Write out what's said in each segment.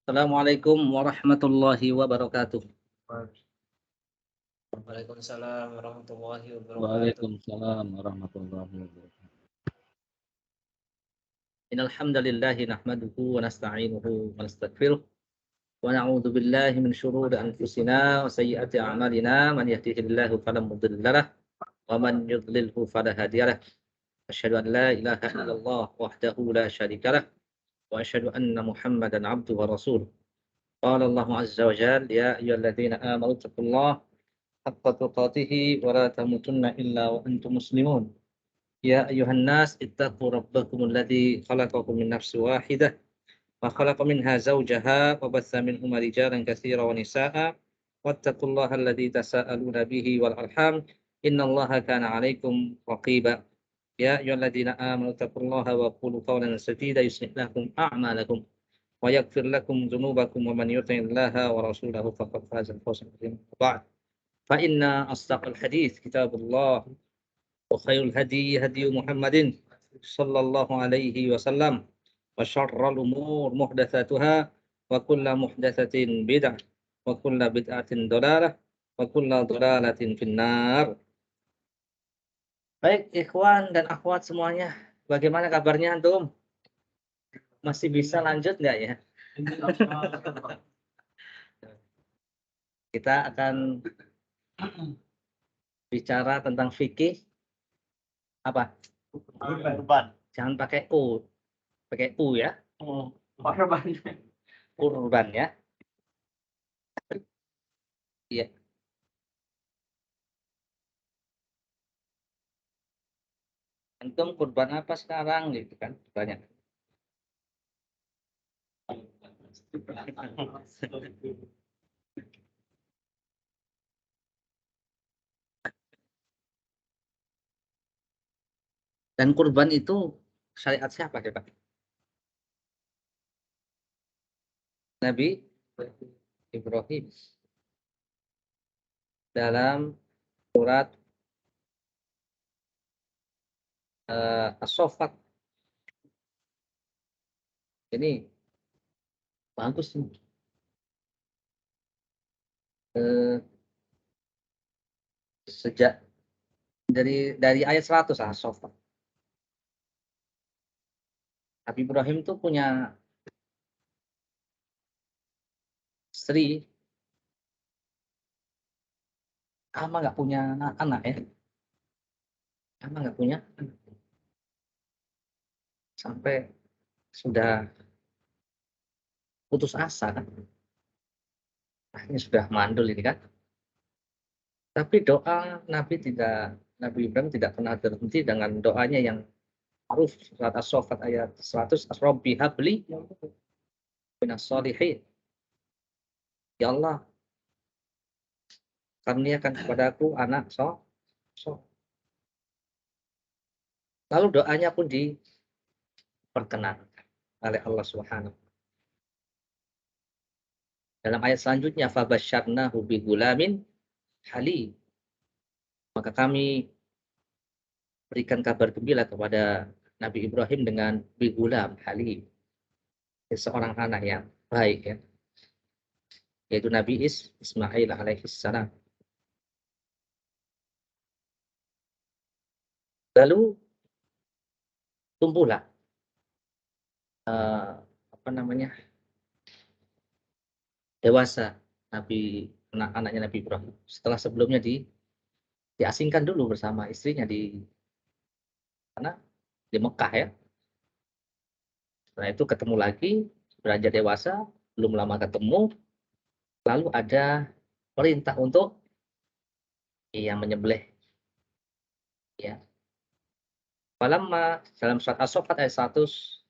Assalamualaikum warahmatullahi wabarakatuh. Waalaikumsalam warahmatullahi wabarakatuh. Waalaikumsalam warahmatullahi wabarakatuh. Innal hamdalillahi nahmaduhu wa nasta'inuhu wa nastaghfiruh wa na'udzu billahi min shururi anfusina wa sayyiati a'malina man yahdihillahu fala mudilla lahu wa man yudlilhu fala hadiya lahu. Asyhadu an la ilaha illallah wahdahu la syarika lahu wa asyhadu anna Muhammadan 'abduhu wa rasuluh. Qala Allahu 'azza wa jalla ya ayyuhalladzina amanu taqullaha haqqa tuqatih wa la tamutunna illa wa antum muslimun. Ya ayuhan nas ittaqu rabbakum alladzi khalaqakum min nafsin wahidah wa khalaqa minha zawjaha wa batha minhuma rijalan katsiran wa nisaa'a wattaqullaha alladzi tasaaluna bihi wal arham innallaha kana 'alaikum raqiba. Ya ayyuhalladzina amanu taqullaha wa qulu qawlan sadida yuslih lakum a'malakum wa yaghfir lakum dzunubakum wa man yuti'illaha wa rasulahu faqad faza fawzan 'azima. Ba'd. Fa inna asdaqal hadits kitabullah wa khairul hadi hadi Muhammadin sallallahu alaihi wasallam wa syarrul umur muhdatsatuha wa kullu muhdatsatin bid'ah wa kullu bid'atin dhalalah wa kullu dhalalatin finnar. Baik ikhwan dan akhwat semuanya, bagaimana kabarnya antum? Masih bisa lanjut nggak ya? Kita akan bicara tentang fikih apa? Kurban. Jangan pakai U ya. Kurban. Kurban ya. Iya. Antum kurban apa sekarang gitu kan? Banyak. Dan kurban itu syariat siapa ya Pak? Nabi Ibrahim. Dalam surat As-Saffat. Ini bagus nih. Sejak dari ayat 100 As-Saffat. Nabi Ibrahim tuh punya istri, ama nggak punya anak ya, ama nggak punya anak. Sampai sudah putus asa kan, ini sudah mandul ini kan. Tapi doa Nabi Ibrahim tidak pernah berhenti dengan doanya yang ma'ruf, surat As-Saffat ayat 100, Rabbi habli minas sholihin. Ya Allah, karuniakan kepadaku anak so. Lalu doanya pun diperkenankan oleh Allah Subhanahu. Dalam ayat selanjutnya, fabasyarnahu bigulamin halim. Maka kami berikan kabar gembira kepada Nabi Ibrahim dengan bigulam halim, seorang anak yang baik ya, yaitu Nabi Ismail alaihissalam. Lalu tumbuhlah dewasa anak-anaknya Nabi Ibrahim. Setelah sebelumnya diasingkan dulu bersama istrinya di Mekah ya. Setelah itu ketemu lagi, beranjak dewasa, belum lama ketemu, lalu ada perintah untuk yang menyembelih ya. Falamma dalam surat As-Saffat ayat 102.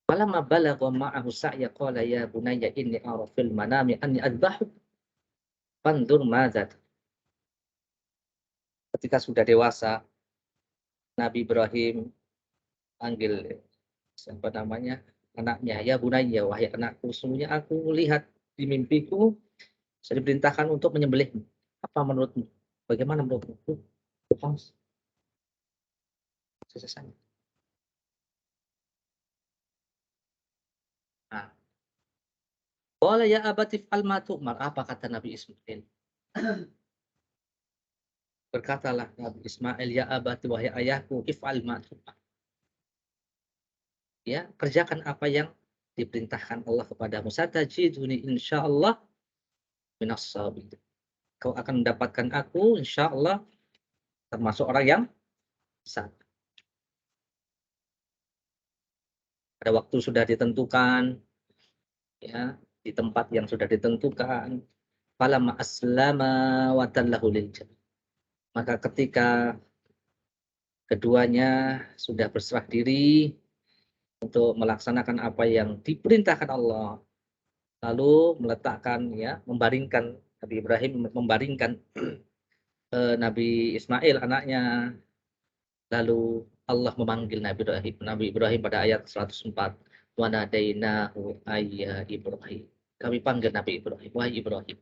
Falamma balagha ma'ahu sa'ya qala ya bunayya inni ara fil manami anni adbahu fanzur madza. Ketika sudah dewasa, Nabi Ibrahim panggil anaknya, ya bunayya, wahai anakku, sesungguhnya aku lihat di mimpiku saya diperintahkan untuk menyembelihmu. Apa menurutmu? Bagaimana menurutmu? Selesai. Qala ya abati if'al ma tu'mar. Apa kata Nabi Ismail? Berkatalah Nabi Ismail, ya abati, wahai ayahku, if'al ma tu'mar. Ya, kerjakan apa yang diperintahkan Allah kepadamu. Satajiduni insyaallah minas sabirin. Kau akan mendapatkan aku insyaallah termasuk orang yang sabar. Pada waktu sudah ditentukan, ya, di tempat yang sudah ditentukan. Falamma aslama wa tallahu lil jabin. Maka ketika keduanya sudah berserah diri untuk melaksanakan apa yang diperintahkan Allah, lalu meletakkan, ya, membaringkan Nabi Ibrahim, membaringkan Nabi Ismail anaknya, lalu Allah memanggil Nabi Ibrahim pada ayat 104, wa nadainahu ayya Ibrahim. Kami panggil Nabi Ibrahim, wahai Ibrahim,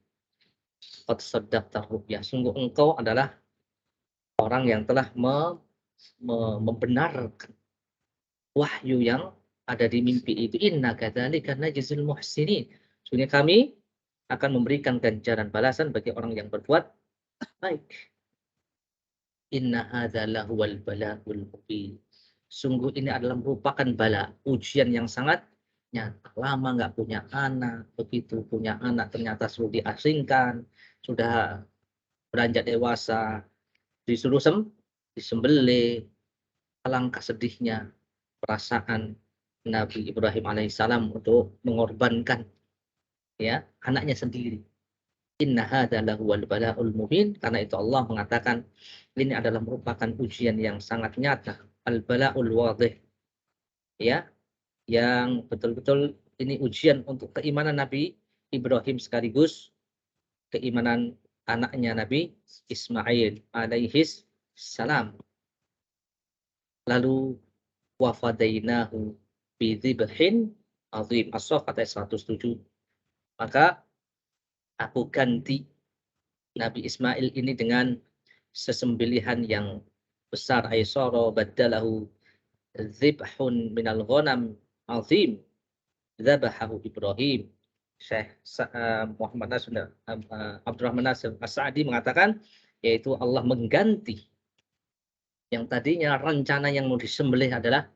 qad saddaqta ru'ya, sungguh engkau adalah orang yang telah membenarkan wahyu yang ada di mimpi itu. Inna kadzalika najzil muhsinin. Sungguh kami akan memberikan ganjaran balasan bagi orang yang berbuat baik. Inna hadza lahuwal bala'ul mubin. Sungguh ini adalah merupakan bala, ujian yang sangat nyata. Lama nggak punya anak, begitu punya anak ternyata sudah diasingkan, sudah beranjak dewasa, disuruh disembelih. Alangkah sedihnya perasaan Nabi Ibrahim alaihissalam untuk mengorbankan, ya, anaknya sendiri. Inna hadza lahuwal bala'ul mubin. Karena itu Allah mengatakan ini adalah merupakan ujian yang sangat nyata, al bala'ul wadih, ya, yang betul-betul ini ujian untuk keimanan Nabi Ibrahim sekaligus keimanan anaknya Nabi Ismail alaihis salam. Lalu wafadainahu bidzibhin azim. As-Saffat ayat 107. Maka aku ganti Nabi Ismail ini dengan sesembelihan yang besar. Aysara badalahu dzibhun minal ghanam azim dzabahahu Ibrahim. Syekh Muhammad Nasir Abdurrahman Nasir As-Sa'di mengatakan, yaitu Allah mengganti yang tadinya rencana yang mau disembelih adalah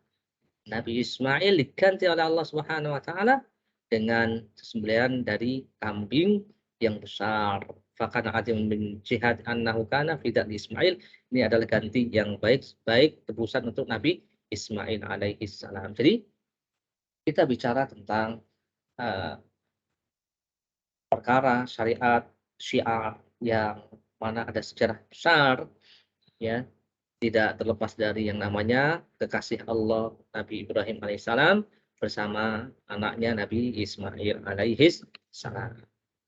Nabi Ismail, diganti oleh Allah Subhanahu wa taala dengan sembelihan dari kambing yang besar. Fakana atim min jihad annahu kana fidat Ismail. Ini adalah ganti yang baik tebusan untuk Nabi Ismail alaihi salam. Jadi kita bicara tentang perkara syariat syiar yang mana ada sejarah besar, ya, tidak terlepas dari yang namanya kekasih Allah Nabi Ibrahim alaihissalam bersama anaknya Nabi Ismail alaihissalam.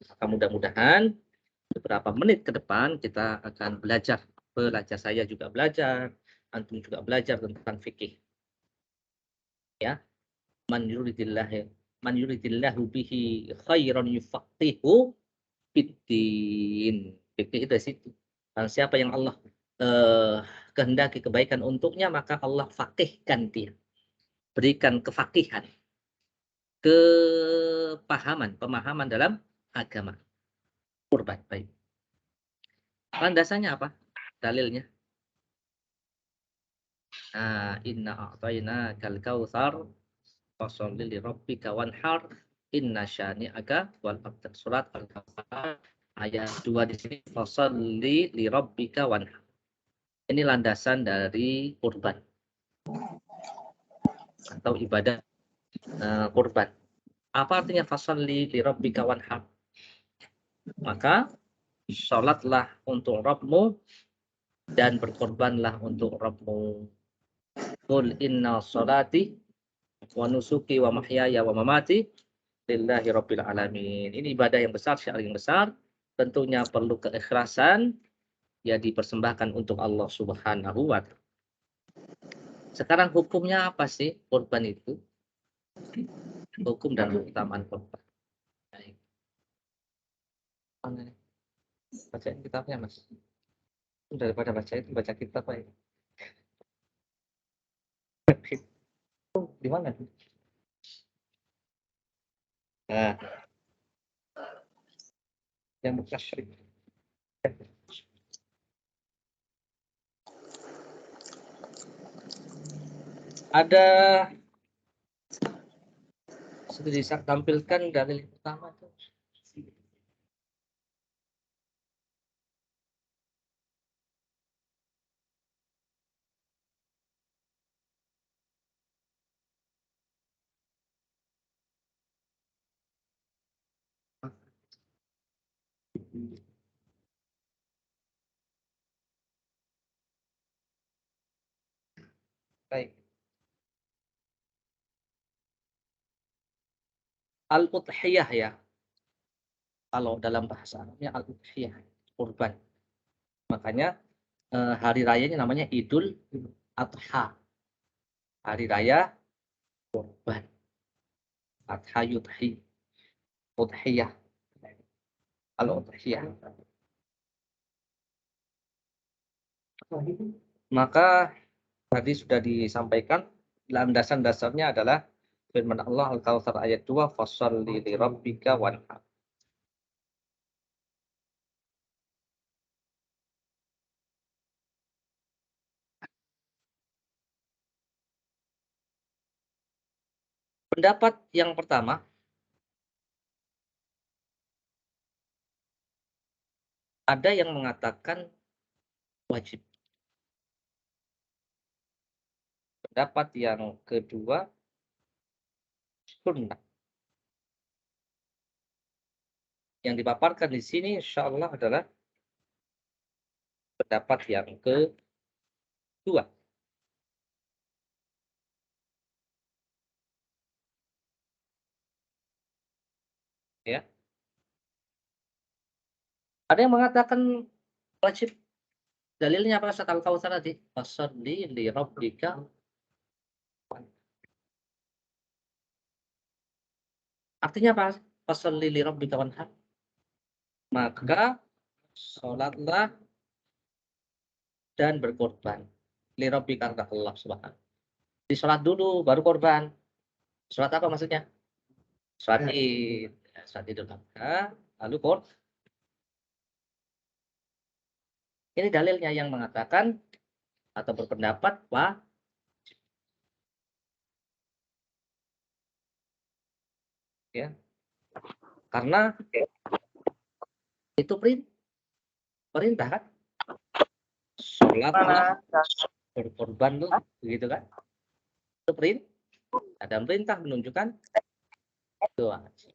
Maka mudah-mudahan beberapa menit ke depan kita akan belajar, saya juga belajar, antum juga belajar tentang fikih. Ya, man yuridillahu bihi khairan yufaqihu fiddin. Fikih itu dari situ. Siapa yang Allah kehendaki kebaikan untuknya, maka Allah fakihkan dia. Berikan kefakihan, pemahaman dalam agama. Kurban, baik. Landasannya apa? Dalilnya. Inna a'tayna kal kautsar fasholli li rabbika wanhar inna syani'aka wal abtar. Surat Al-Kautsar ayat 2 di sini, fasholli li rabbika wanhar. Ini landasan dari kurban atau ibadah kurban. Apa artinya fasholli li rabbika wanhar? Maka sholatlah untuk Rabbmu dan berkorbanlah untuk Rabbmu. Qul inna sholati wa nusuki wa mahyaya wa mamati lillahi rabbil alamin. Ini ibadah yang besar, syiar yang besar. Tentunya perlu keikhlasan, ya, dipersembahkan untuk Allah Subhanahu wa taala. Sekarang hukumnya apa sih kurban itu? Hukum dan keutamaan kurban. Baik. Bacain kitabnya, Mas. Daripada baca itu, baca kitab aja. Di mana? Nah, yang bekas syirik. Ada bisa tampilkan dalil pertama tuh. Baik. Al-Udhiyah ya. Kalau dalam bahasa Arabnya Al-Udhiyah, kurban. Makanya hari rayanya namanya Idul Adha. Hari raya kurban. Adha yudhi. Udhiyah. Al-Udhiyah. Maka tadi sudah disampaikan landasan dasarnya adalah firman Allah Al-Kautsar ayat 2, fasholli li rabbika wanhar. Pendapat yang pertama, ada yang mengatakan wajib. Pendapat yang kedua, sunnah. Yang dipaparkan di sini insya Allah adalah pendapat yang kedua. Ya. Ada yang mengatakan wajib. Dalilnya apa? Surat Al-Kautsar tadi. Fasholli li rabbika. Artinya apa? Fasholli li rabbika wanhar. Maka sholatlah dan berkorban. Li rabbika karena Allah Subhanahu. Di sholat dulu baru korban. Sholat apa maksudnya? Sholat Id. Sholat Idul Adha, lalu korban. Ini dalilnya yang mengatakan atau berpendapat wajib. Ya. Karena itu perintah kan? Sholatlah, berkorban tuh, begitu kan? Itu perintah. Ada perintah menunjukkan itu wajib.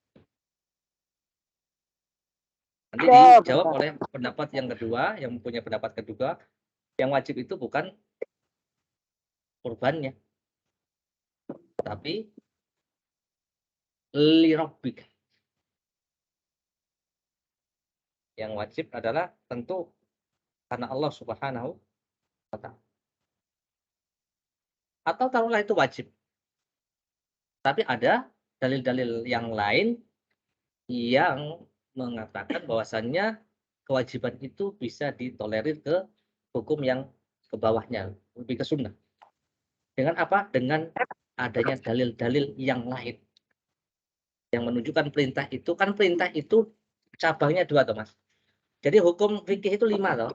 Nanti dijawab oleh pendapat yang kedua, yang punya pendapat kedua, yang wajib itu bukan kurbannya, tapi li rabbika. Yang wajib adalah tentu karena Allah Subhanahu wa ta'ala. Atau taruhlah itu wajib. Tapi ada dalil-dalil yang lain yang mengatakan bahwasannya kewajiban itu bisa ditolerir ke hukum yang ke bawahnya, lebih ke sunnah. Dengan apa? Dengan adanya dalil-dalil yang lain yang menunjukkan perintah itu. Kan perintah itu cabangnya dua toh Mas. Jadi hukum fikih itu 5 toh.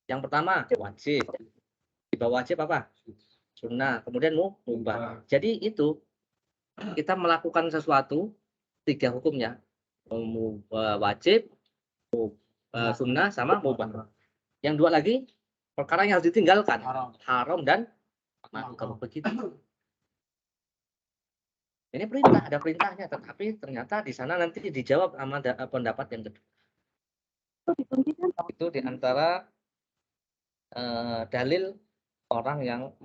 Yang pertama wajib. Di bawah wajib apa? Sunnah. Kemudian mubah. Jadi itu kita melakukan sesuatu 3 hukumnya. Wajib, sunnah sama mubah. Yang 2 lagi perkara yang harus ditinggalkan, haram dan makruh. Begitu. Ini perintah, ada perintahnya, tetapi ternyata di sana nanti dijawab sama pendapat yang kedua. Itu diantara dalil orang yang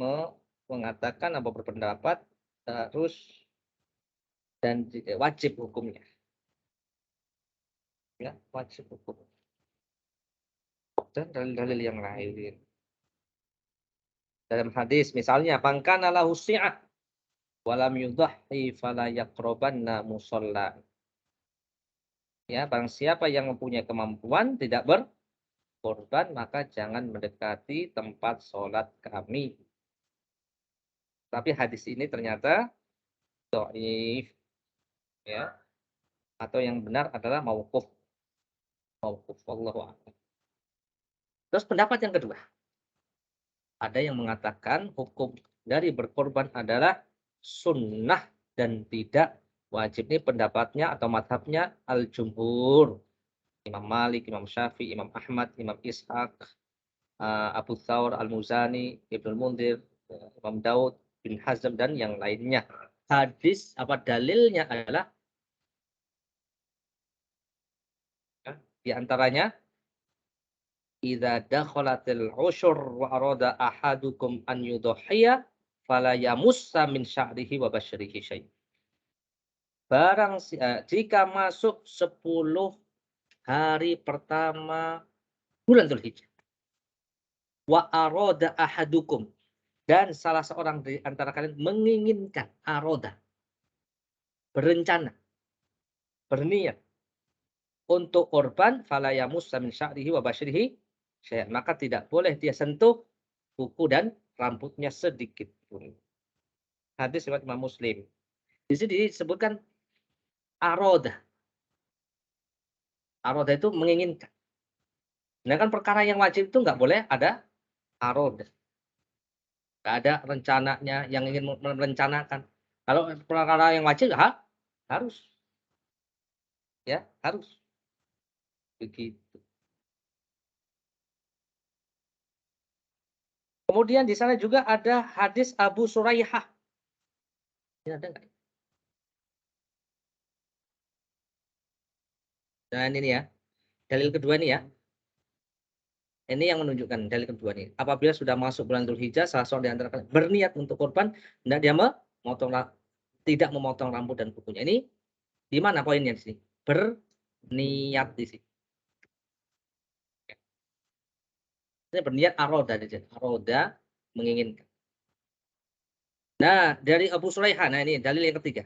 mengatakan atau berpendapat terus dan wajib hukumnya. Ya, wajib hukum. Dan dalil-dalil yang lain. Dalam hadis misalnya bangkana lahu si'ah walam yudhhi fala yaqrabanna musalla. Ya, barang siapa yang mempunyai kemampuan tidak berkorban maka jangan mendekati tempat sholat kami. Tapi hadis ini ternyata dhaif, ya. Atau yang benar adalah mauquf. Mauquf, wallahu a'lam. Terus pendapat yang kedua, ada yang mengatakan hukum dari berkorban adalah sunnah dan tidak wajib. Ini pendapatnya atau madhabnya al-jumhur. Imam Malik, Imam Syafi'i, Imam Ahmad, Imam Ishaq, Abu Thawr, Al-Muzani, Ibnu Munzir, Imam Daud bin Hazm dan yang lainnya. Hadis dalilnya adalah di antaranya idza dakhalatil usyur wa arada ahadukum an yudhiya fala yamussa min sya'rihi wa basyrihi syai'. Jika masuk 10 hari pertama bulan Dzulhijjah wa arada ahadukum dan salah seorang di antara kalian menginginkan aroda, berencana, berniat untuk korban fala yamussa min sya'rihi wa basyrihi syai', maka tidak boleh dia sentuh kuku dan rambutnya sedikit pun. Hadis riwayat Imam Muslim. Di sini disebutkan aroda. Aroda itu menginginkan. Sedangkan perkara yang wajib itu nggak boleh ada aroda. Nggak ada rencananya yang ingin merencanakan. Kalau perkara yang wajib harus. Ya, harus. Begitu. Kemudian di sana juga ada hadis Abu Suraihah. Ini ada nggak? Dan ini ya, dalil kedua ini ya. Ini yang menunjukkan dalil kedua ini. Apabila sudah masuk bulan Dzulhijjah, salah seorang di antara kalian berniat untuk korban, hendak dia tidak memotong rambut dan kukunya. Ini di mana poinnya di sini? Berniat di sini. Ini berniat aroda, aroda menginginkan. Nah, dari Abu Suraihah, nah ini dalil yang ketiga.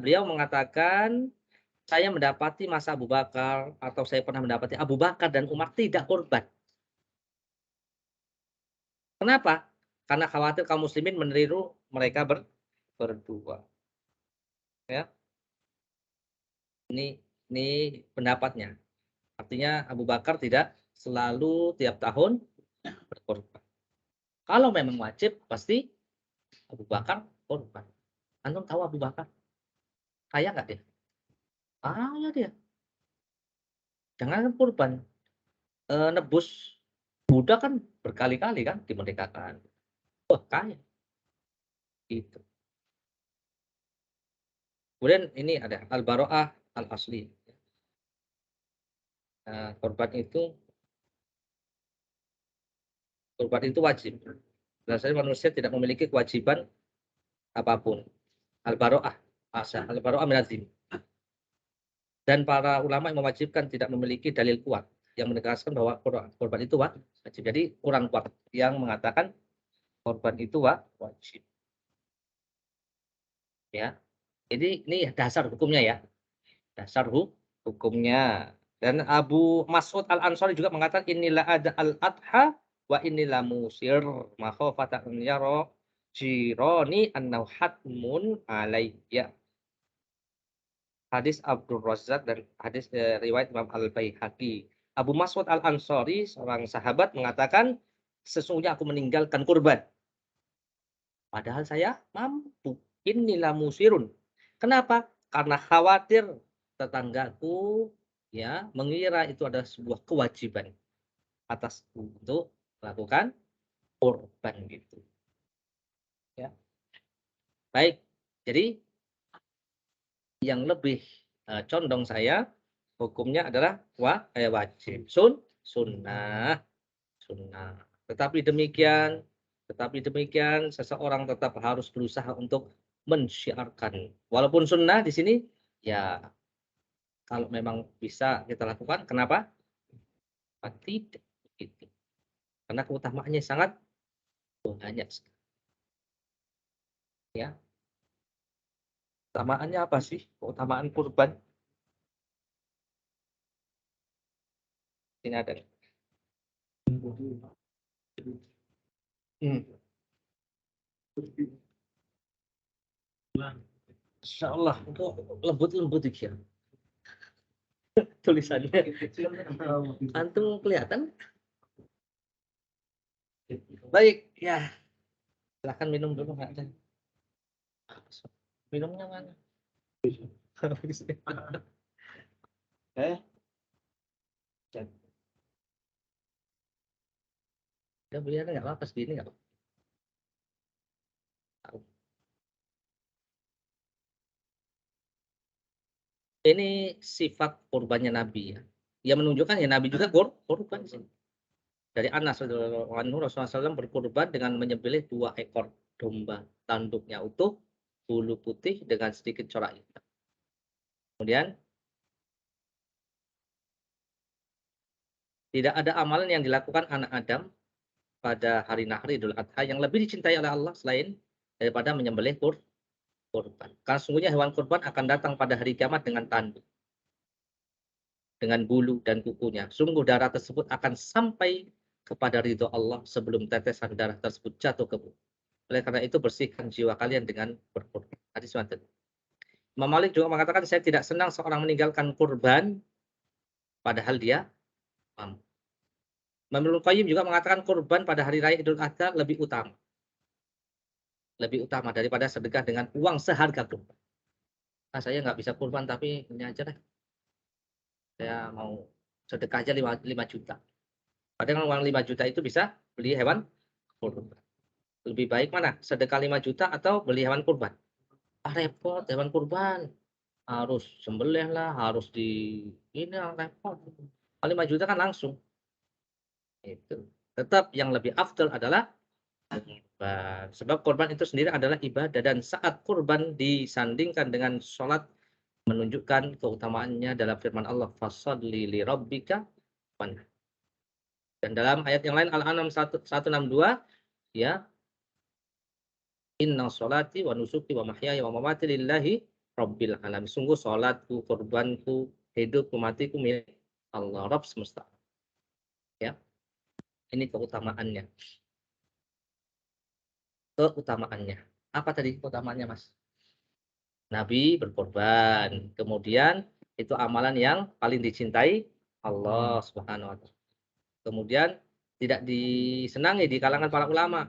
Beliau mengatakan, saya mendapati masa Abu Bakar atau saya pernah mendapati Abu Bakar dan Umar tidak korban. Kenapa? Karena khawatir kaum muslimin meniru mereka berdua. Ya. Ini pendapatnya. Artinya Abu Bakar tidak selalu tiap tahun berkorban. Kalau memang wajib pasti Abu Bakar korban. Antum tahu Abu Bakar? Kaya nggak dia? Kaya dia. Jangan korban. Nebus budak kan berkali-kali kan dimerdekakan. Wah, kaya. Gitu. Kemudian ini ada al-bara'ah al-asli. Korban itu wajib. Biasanya manusia tidak memiliki kewajiban apapun. Al-bara'ah, al-bara'ah minadzim. Dan para ulama yang mewajibkan tidak memiliki dalil kuat yang menegaskan bahwa korban itu wajib. Jadi kurang kuat yang mengatakan korban itu wajib. Ya. Jadi ini dasar hukumnya ya. Dasar hukumnya. Dan Abu Mas'ud Al-Ansari juga mengatakan inilah ada al-adha wa inilah musir makhafata an yara jirani annahu hatmun alayya. Hadis Abdul Razak dan hadis riwayat Imam Al-Baihaqi. Abu Mas'ud Al-Ansari seorang sahabat mengatakan sesungguhnya aku meninggalkan kurban. Padahal saya mampu. Inilah musirun. Kenapa? Karena khawatir tetanggaku ya mengira itu adalah sebuah kewajiban atasku untuk melakukan kurban gitu. Ya. Baik. Jadi yang lebih condong saya hukumnya adalah wajib. Sunnah. Tetapi demikian seseorang tetap harus berusaha untuk mensyiarkan. Walaupun sunnah di sini ya kalau memang bisa kita lakukan, kenapa? Tidak gitu. Karena keutamaannya sangat banyak. Ya. Keutamaannya apa sih? Keutamaan kurban. Ini ada. Insya Allah lembut-lembut ya. tulisannya. Antum kelihatan? Baik, ya. Silahkan minum dulu, Pak. Minumnya mana? Ya biar nggak apa-apa segini nggak apa-apa. Ini sifat kurbannya Nabi ya. Ia menunjukkan ya Nabi juga kurban sih. Dari Anas radhiyallahu anhu Rasulullah SAW berkurban dengan menyembelih 2 ekor domba, tanduknya utuh, bulu putih dengan sedikit corak hitam. Kemudian tidak ada amalan yang dilakukan anak Adam pada hari Nahri Idul Adha yang lebih dicintai oleh Allah selain daripada menyembelih kurban. Karena sungguhnya hewan kurban akan datang pada hari kiamat dengan tanduk, dengan bulu dan kukunya. Sungguh darah tersebut akan sampai kepada ridho Allah sebelum tetesan darah tersebut jatuh ke bumi. Oleh karena itu bersihkan jiwa kalian dengan berkurban. Hadis riwayat. Imam Malik juga mengatakan saya tidak senang seorang meninggalkan kurban padahal dia mampu. Imam Ibnu Qayyim juga mengatakan kurban pada hari raya Idul Adha lebih utama daripada sedekah dengan uang seharga kurban. Nah, saya nggak bisa kurban tapi ini aja deh. Saya mau sedekah aja 5 juta. Padahal uang 5 juta itu bisa beli hewan kurban. Lebih baik mana? Sedekah 5 juta atau beli hewan kurban? Repot hewan kurban. Harus sembelih lah, harus ini repot. 5 juta kan langsung. Itu. Tetap yang lebih afdal adalah kurban. Sebab kurban itu sendiri adalah ibadah dan saat kurban disandingkan dengan sholat menunjukkan keutamaannya dalam firman Allah fasholli li rabbika wanhar. Dan dalam ayat yang lain Al-An'am 162 ya inna sholati wa nusuki wa mahyaya wa mamati lillahi rabbil alamin. Sungguh salatku, kurbanku, hidupku, matiku milik Allah Rabb semesta. Ya. Ini keutamaannya. Apa tadi keutamaannya, Mas? Nabi berkorban. Kemudian itu amalan yang paling dicintai Allah Subhanahu wa taala. Kemudian tidak disenangi di kalangan para ulama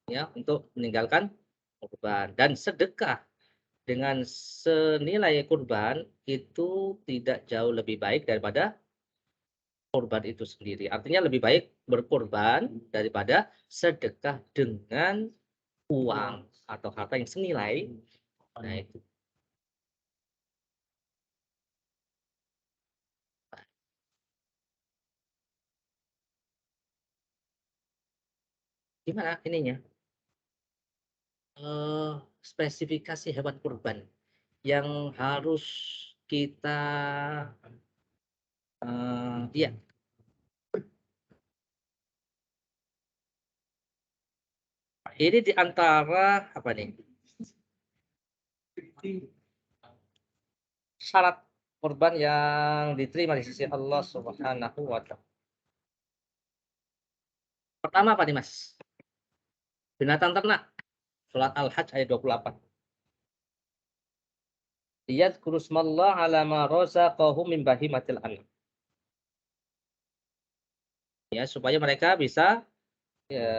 ya untuk meninggalkan kurban dan sedekah dengan senilai kurban itu tidak jauh lebih baik daripada kurban itu sendiri. Artinya lebih baik berkorban daripada sedekah dengan uang atau harta yang senilai. Nah, itu. Gimana ininya? Spesifikasi hewan kurban yang harus kita iya. Ini di antara apa nih? Syarat kurban yang diterima di sisi Allah Subhanahu wa taala. Pertama apa nih, Mas? Binatang ternak. Surat Al-Hajj ayat 28. Yadhkuru smallah ala ma razaqahum min bahimatil an'am. Ya, supaya mereka bisa ya,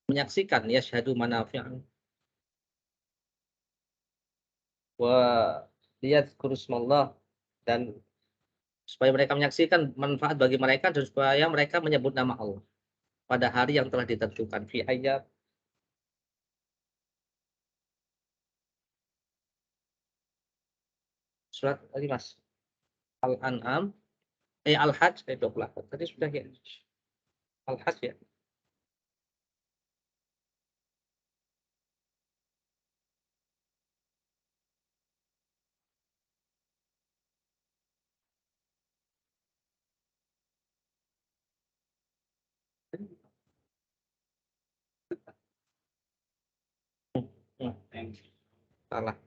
menyaksikan ya syahadu manafi'an wa yadhkuru smallah dan supaya mereka menyaksikan manfaat bagi mereka dan supaya mereka menyebut nama Allah pada hari yang telah ditentukan fi ayat surat tadi Mas Al-An'am Al-Hajj ayat 28 tadi sudah ya Al-Hajj ya. Salah.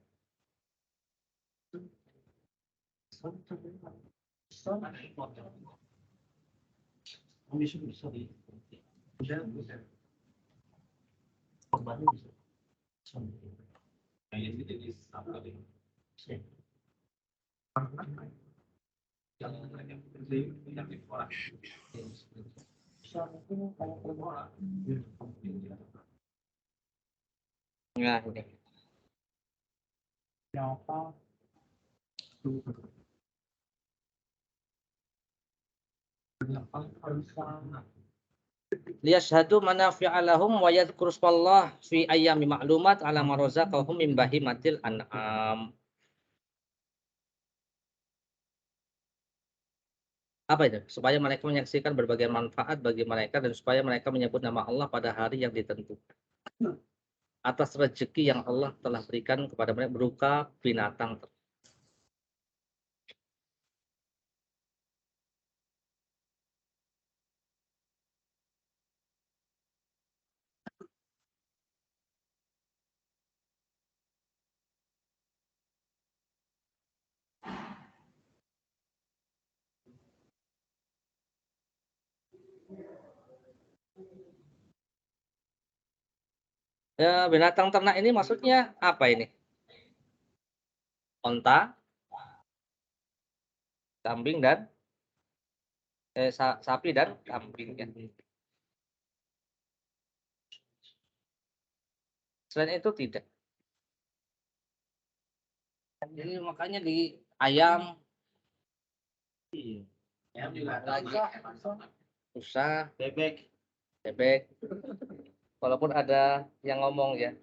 Nah, ini. Liyashhadu manafi'a lahum wa yadhkuru ismallah fi ayyami ma'lumat ala ma razaqahum min bahimatil an'am. Apa itu? Supaya mereka menyaksikan berbagai manfaat bagi mereka dan supaya mereka menyebut nama Allah pada hari yang ditentukan. Atas rezeki yang Allah telah berikan kepada mereka berupa binatang. Ya, binatang ternak ini maksudnya apa ini? Onta, kambing dan sapi dan kambing ya. Selain itu tidak. Jadi makanya di ayam lagi usah bebek. Walaupun ada yang ngomong ya,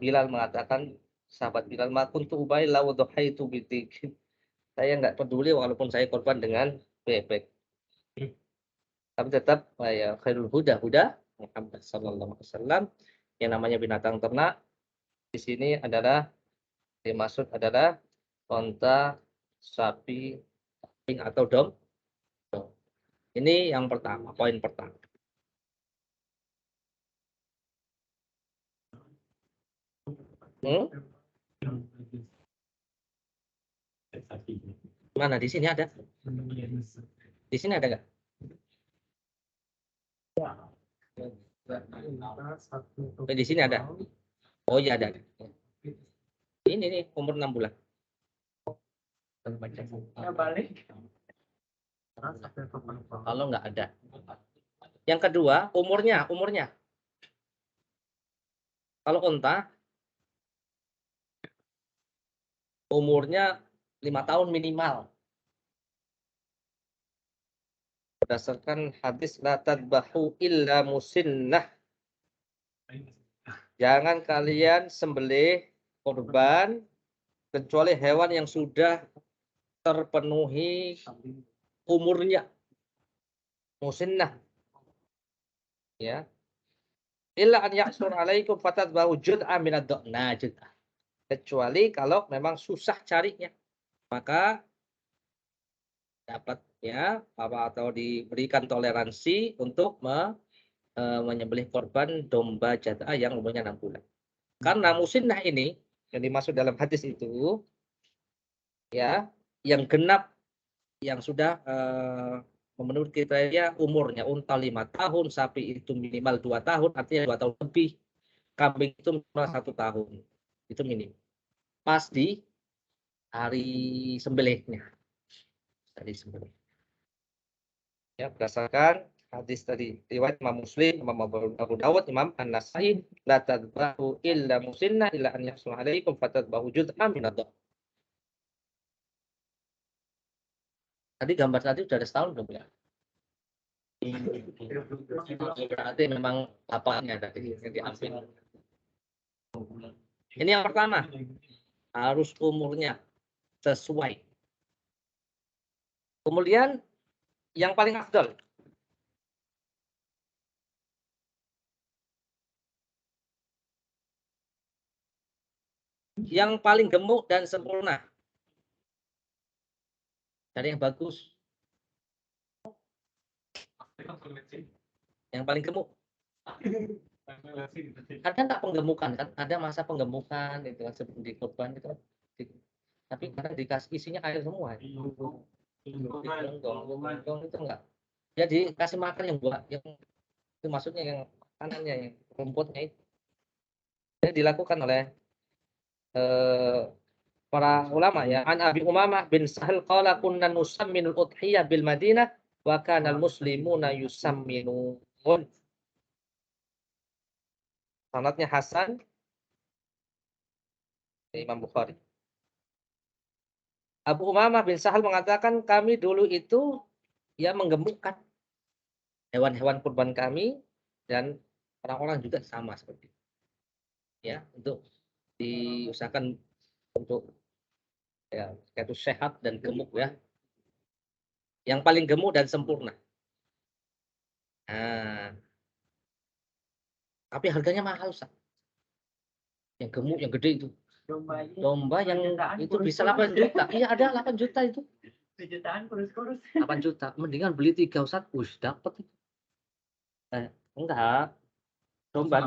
Bilal mengatakan, sahabat Bilal, ma kuntu ubaila wa dhahaitu bitik. Saya nggak peduli walaupun saya korban dengan bebek. Tapi tetap ya khairul huda Muhammad sallallahu alaihi wasallam. Yang namanya binatang ternak di sini adalah dimaksud adalah onta, sapi, kambing atau dom. Ini yang pertama, poin pertama. Mana di sini ada? Di sini ada nggak? Di sini ada. Oh iya ada. Ini nih umur 6 bulan. Kalau nggak ada. Yang kedua, umurnya. Kalau unta, umurnya 5 tahun minimal. Berdasarkan hadis la tadbahu illa musinnah. Jangan kalian sembelih korban kecuali hewan yang sudah terpenuhi umurnya. Musinnah. Ya. Illa an ya'sur alaikum fatadbahu jud'a minad do'na jud'a. Kecuali kalau memang susah carinya. Maka dapat ya atau diberikan toleransi untuk menyembelih korban domba jatah yang umurnya 6 bulan. Karena musinnah ini yang dimaksud dalam hadis itu ya yang genap yang sudah memenuhi kriteria umurnya unta 5 tahun, sapi itu minimal 2 tahun, artinya 2 tahun lebih, kambing itu minimal 1 tahun, itu minimal. Pas di hari sembelihnya, ya berdasarkan hadis tadi riwayat Imam Muslim, Imam Abu Dawud, Imam An-Nasai, la tadbahu illa musinnah illa an yahsul alaikum fatadbahu juz'an minad dha'n. Tadi gambar tadi udah ada setahun belum ya? Berarti memang lapaknya tadi yang diambil. Ini yang pertama, harus umurnya sesuai. Kemudian yang paling afdal, yang paling gemuk dan sempurna, dari yang bagus, yang paling gemuk. Ada nggak penggemukan kan? Ada masa penggemukan itu kan sebelum di korban itu. Tapi karena dikasih isinya air semua. Digonggong itu enggak. Jadi kasih makan yang buat yang itu maksudnya yang kanannya yang rumputnya itu. Ini dilakukan oleh para ulama ya. An Abi Umamah bin Sahal qala kunna nusamminul udhiyah bil Madinah wa kana al muslimuna yusamminun. Sanadnya Hasan, Imam Bukhari. Abu Umamah bin Sahal mengatakan kami dulu itu ya menggemukkan hewan-hewan kurban kami dan orang-orang juga sama seperti itu. Ya, untuk diusahakan untuk ya itu sehat dan gemuk ya. Yang paling gemuk dan sempurna. Nah, tapi harganya mahal, Ustaz. Yang gemuk, yang gede itu. Domba yang itu bisa 8 juta. Iya, ada 8 juta itu. 8 juta. Mendingan beli 3, Ustaz. Dapat itu. Enggak. Domba.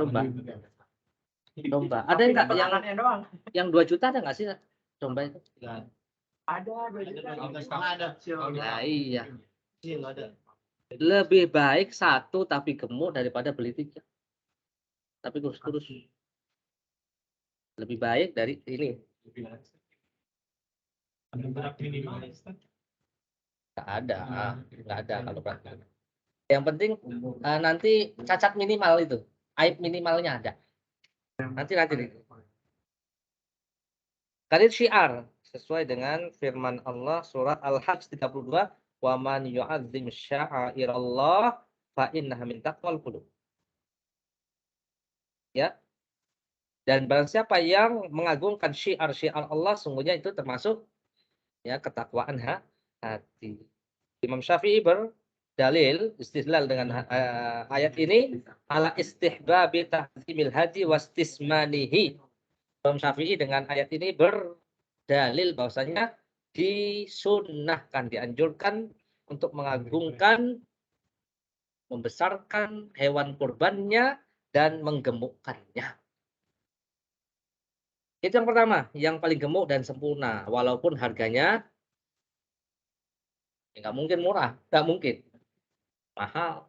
Ada enggak yang 2 juta ada enggak sih domba itu? Ada 2 juta. Ada. Nah, iya. Lebih baik 1 tapi gemuk daripada beli 3. Tapi kurus-kurus. Lebih baik dari ini. Berat minimal. Enggak ada kalau berat. Yang penting nanti cacat minimal itu. Aib minimalnya ada. Nanti. Kali syiar sesuai dengan firman Allah surat Al-Hajj 32, "Wa man yu'azzim sya'airallah fa innaha min taqwal qulub." Ya. Dan barang siapa yang mengagungkan syiar-syiar Allah, sungguhnya itu termasuk ya ketakwaan hati. Imam Syafi'i berdalil istidlal dengan ayat ini ala istihbabi ta'zimil hadi wastismanihi. Imam Syafi'i dengan ayat ini berdalil bahwasanya disunnahkan, dianjurkan untuk mengagungkan, membesarkan hewan kurbannya dan menggemukkannya. Itu yang pertama, yang paling gemuk dan sempurna, walaupun harganya nggak mungkin murah, nggak mungkin mahal.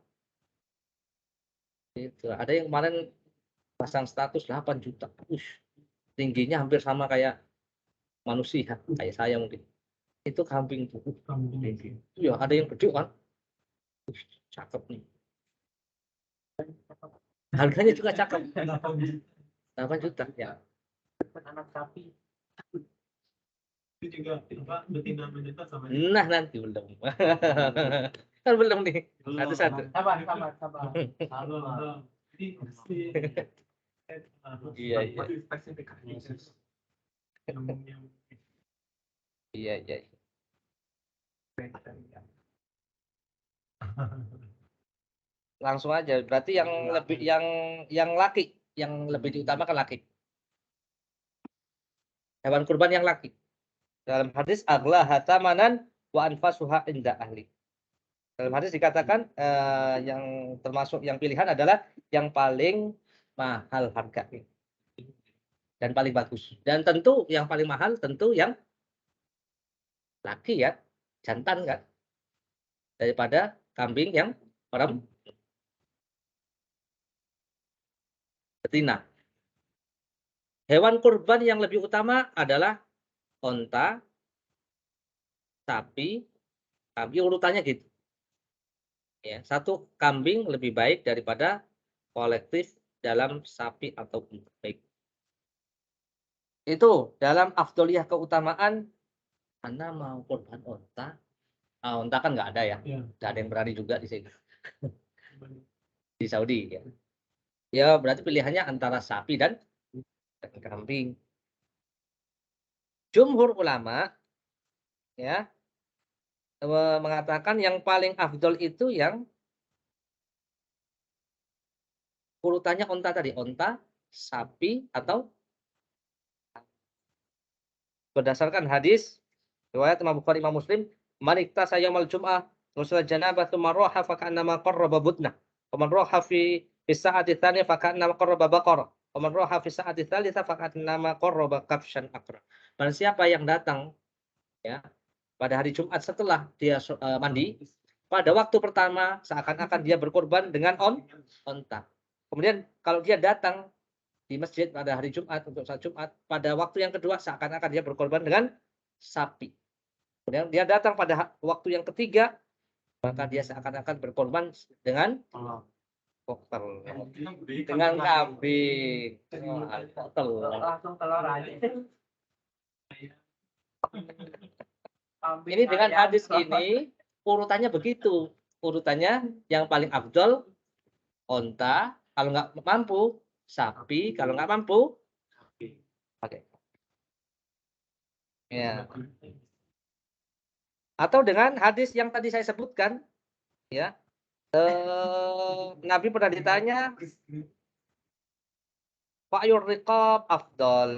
Itu ada yang kemarin pasang status 8 juta, tingginya hampir sama kayak manusia, kayak saya mungkin. Itu kambing tuh. Iya, ada yang gede kan, cakep nih. Harganya juga cakep. 8 juta ya. Anak sapi. Itu juga betina menyita sama. Nah, nanti belum. Kan belum nih. Satu-satu. Sabar. Ini Iya. Iya. Langsung aja. Berarti yang lebih yang laki, yang lebih diutamakan laki. Hewan kurban yang laki. Dalam hadis aghlaha tamanan wa anfasuha inda ahli. Dalam hadis dikatakan yang termasuk yang pilihan adalah yang paling mahal harganya dan paling bagus. Dan tentu yang paling mahal tentu yang laki ya, jantan kan, daripada kambing yang betina. Hewan kurban yang lebih utama adalah onta, sapi, urutannya gitu. Ya, 1 kambing lebih baik daripada kolektif dalam sapi atau baik. Itu dalam afdoliyah keutamaan. Anda mau kurban onta? Onta kan nggak ada ya, nggak ada yang berani juga di sini. Di Saudi ya. Ya berarti pilihannya antara sapi dan kambing. Jumhur ulama ya mengatakan yang paling afdol itu yang urutannya onta tadi, onta, sapi atau berdasarkan hadis riwayat Imam Bukhari Imam Muslim, "Man iktasa yaumal jum'ah ghusla janabah tsumma raha fa ka'annama qarraba budna. Wa man raha fi sa'ati tsaniyah fa ka'annama qarraba baqarah. Wa man raha fi sa'ati tsalitsah fa ka'annama qarraba kabshan aqra." Dan siapa yang datang ya pada hari Jumat setelah dia mandi, pada waktu pertama seakan-akan dia berkorban dengan onta. Kemudian kalau dia datang di masjid pada hari Jumat untuk salat Jumat, pada waktu yang kedua seakan-akan dia berkorban dengan sapi. Kemudian dia datang pada waktu yang ketiga, maka dia seakan-akan berkorban dengan kotel, dengan kambing. Kotel. Langsung telur aja. Ini dengan hadis ini urutannya begitu. Urutannya yang paling afdol onta, kalau nggak mampu sapi, kalau nggak mampu pakai. Ya. Atau dengan hadis yang tadi saya sebutkan, ya. Nabi pernah ditanya, Fa'yur riqab afdol.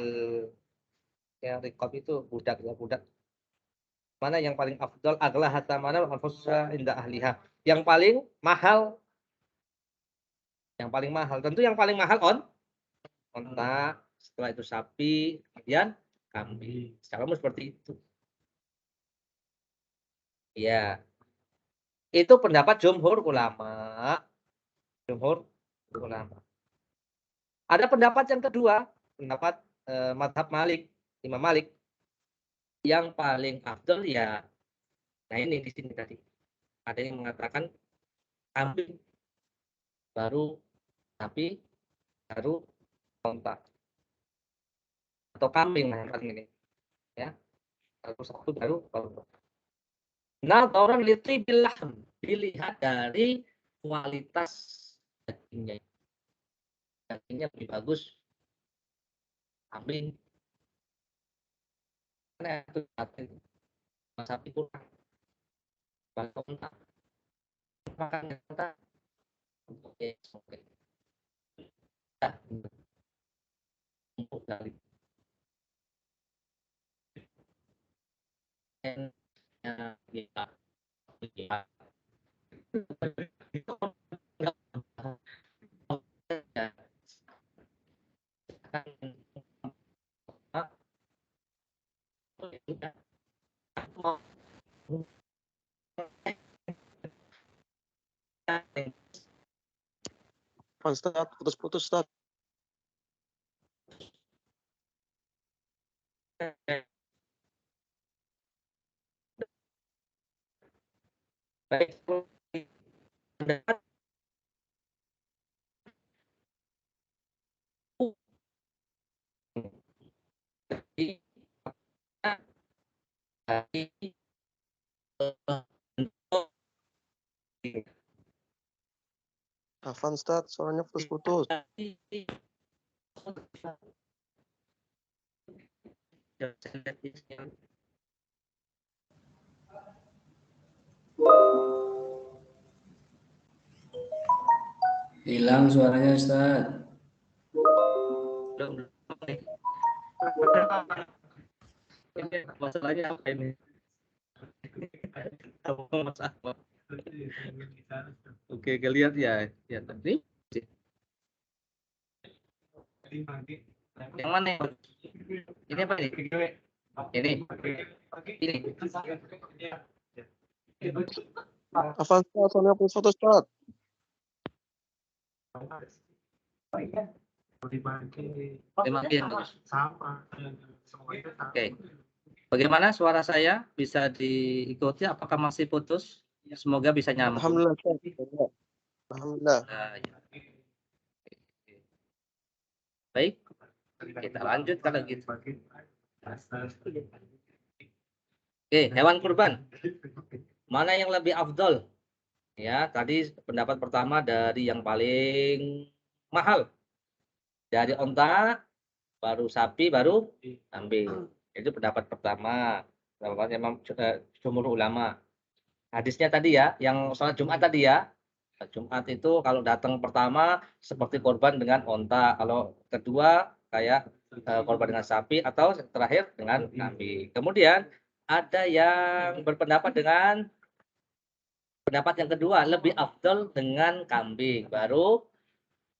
Ya, riqab itu budak ya, budak. Mana yang paling afdol? Aglah hatta mana anfusa inda ahliha. Yang paling mahal. Yang paling mahal. Tentu yang paling mahal onta, setelah itu sapi, kemudian kambing. Secara umum seperti itu. Ya. Itu pendapat jumhur ulama. Jumhur ulama. Ada pendapat yang kedua, pendapat mazhab Malik, Imam Malik. Yang paling afdol ya, nah ini di sini tadi. Ada yang mengatakan kambing, baru sapi, baru onta. Atau kambing yang paling ini. Ya. Baru satu, baru onta. Nah, orang litribillahm, dilihat dari kualitas dagingnya. Dagingnya lebih bagus kambing. Karena itu sapi kurang. Kalau onta makan onta oke. Untuk dari ya. Ustaz, putus-putus Ustaz. Baik, Afan Ustaz, suaranya putus-putus. Hilang suaranya Ustaz. Ini masalahnya apa ini? Oke, lihat ya. Ya tadi. Yang mana? Ini apa ini? Ini. Afan Ustaz, suaranya putus-putus Ustaz. Oke. Bagaimana suara saya? Bisa diikuti? Apakah masih putus? Semoga bisa nyambung. Alhamdulillah Ustaz. Alhamdulillah. Nah, ya. Baik, kita lanjut kalau gitu. Oke, hewan kurban. Mana yang lebih afdol? Ya, tadi pendapat pertama dari yang paling mahal. Dari onta, baru sapi, baru kambing. Itu pendapat pertama. Pendapatnya jumhur ulama. Hadisnya tadi ya, yang sholat Jumat tadi ya. Jumat itu kalau datang pertama seperti korban dengan onta. Kalau kedua kayak korban dengan sapi atau terakhir dengan kambing. Kemudian ada yang berpendapat dengan pendapat yang kedua, lebih afdol dengan kambing, baru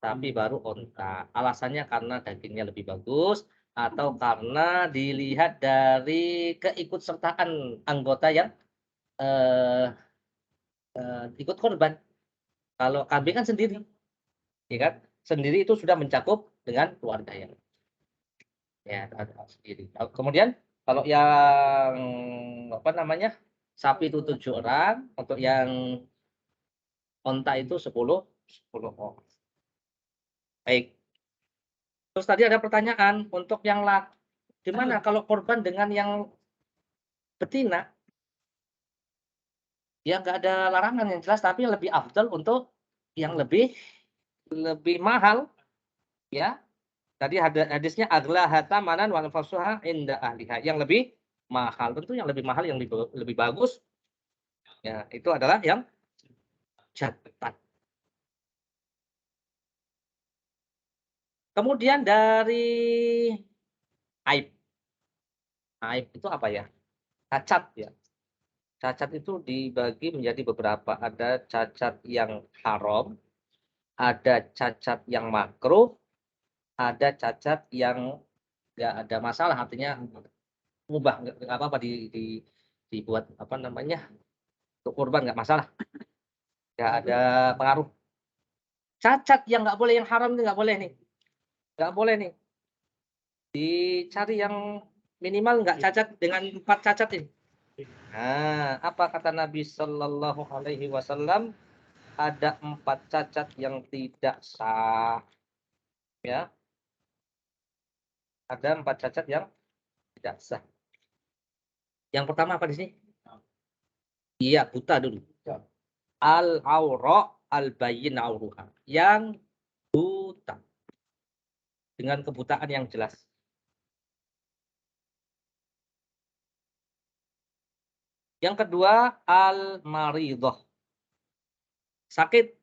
sapi, baru onta. Alasannya karena dagingnya lebih bagus atau karena dilihat dari keikutsertaan anggota yang ikut korban. Kalau kambing kan sendiri, ya kan? sendiri itu sudah mencakup dengan keluarga yang ya sendiri. Kemudian kalau yang apa namanya sapi itu 7 orang, untuk yang onta itu 10 orang. Baik. Terus tadi ada pertanyaan untuk yang gimana kalau korban dengan yang betina? Ya nggak ada larangan yang jelas, tapi lebih afdal untuk yang lebih mahal ya. Tadi ada hadisnya aglaha tamanan wa anfasuha inda ahliha. Yang lebih mahal, tentu yang lebih mahal yang lebih bagus ya itu adalah yang jantan. Kemudian dari aib. Aib itu apa ya? Cacat ya. Cacat itu dibagi menjadi beberapa. Ada cacat yang haram, ada cacat yang makruh, ada cacat yang nggak ada masalah, artinya mubah, nggak apa-apa dibuat apa namanya untuk kurban nggak masalah, nggak ada pengaruh. Cacat yang nggak boleh, yang haram itu nggak boleh nih, nggak boleh nih. Dicari yang minimal nggak cacat dengan 4 cacat ini. Nah, apa kata Nabi Shallallahu Alaihi Wasallam? Ada 4 cacat yang tidak sah, ya. Ada 4 cacat yang tidak sah. Yang pertama apa di sini? Iya, buta dulu. Al-aura al-bayyin auruha. Yang buta. Dengan kebutaan yang jelas. Yang kedua, al-maridhah. Sakit.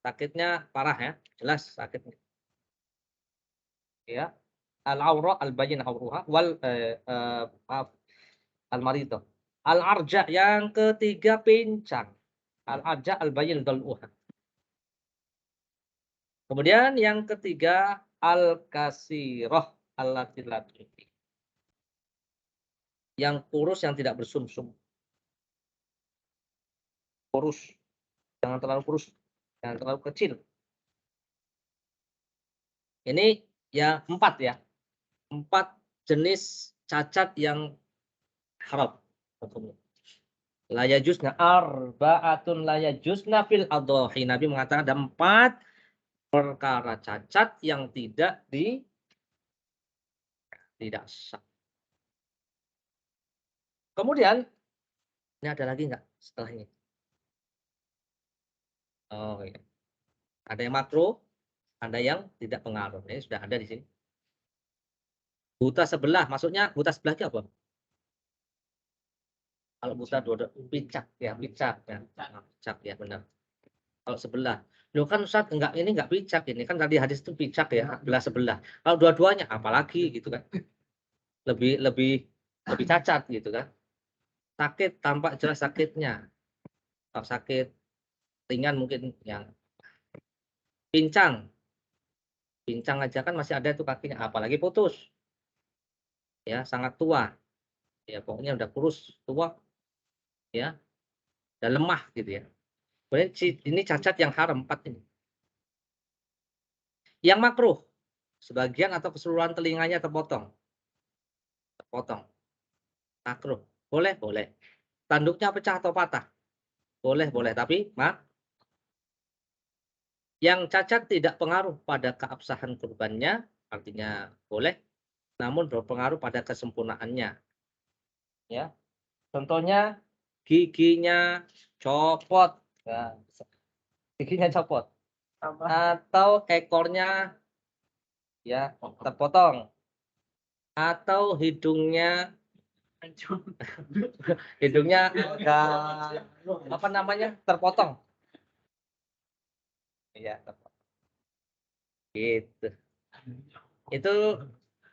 Sakitnya parah ya, jelas sakitnya. Ya. Al-aura al-bayyin auruha wal al-maridhah. Al-arja yang ketiga pincang. Al-arja al-bayyin dal'uha. Kemudian yang ketiga al-kasirah allati la tuti. Yang kurus yang tidak bersumsum. Kurus, jangan terlalu kurus, jangan terlalu kecil. Ini ya 4 ya. 4 jenis cacat yang haram hukumnya. La yajuzna arba'atun la yajuzna fil adhahi. Nabi mengatakan ada 4 perkara cacat yang tidak sah. Kemudian ini ada lagi enggak setelah ini? Oh iya. Ada yang makruh, ada yang tidak pengaruh. Ini sudah ada di sini. Buta sebelah, maksudnya buta sebelah itu apa? Kalau buta dua picak ya, picak ya. Nah, picak ya benar. Kalau sebelah. Loh kan Ustaz ini enggak picak ini kan tadi hadis itu picak ya, sebelah. Kalau dua-duanya apalagi gitu kan. Lebih cacat gitu kan. Sakit tampak jelas sakitnya. Kalau sakit ringan mungkin yang pincang. Pincang aja kan masih ada itu kakinya, apalagi putus. Ya, sangat tua. Ya, pokoknya udah kurus, tua. Ya, dan lemah gitu ya. Kemudian ini cacat yang haram 4 ini. Yang makruh, sebagian atau keseluruhan telinganya terpotong. Terpotong. Makruh. Boleh, boleh. Tanduknya pecah atau patah. Boleh, boleh, tapi yang cacat tidak pengaruh pada keabsahan kurbannya, artinya boleh, namun berpengaruh pada kesempurnaannya. Ya. Contohnya giginya copot. Ya, giginya copot. Atau ekornya ya terpotong. Atau hidungnya agak apa namanya? Terpotong. Iya, terpotong. Gitu. Itu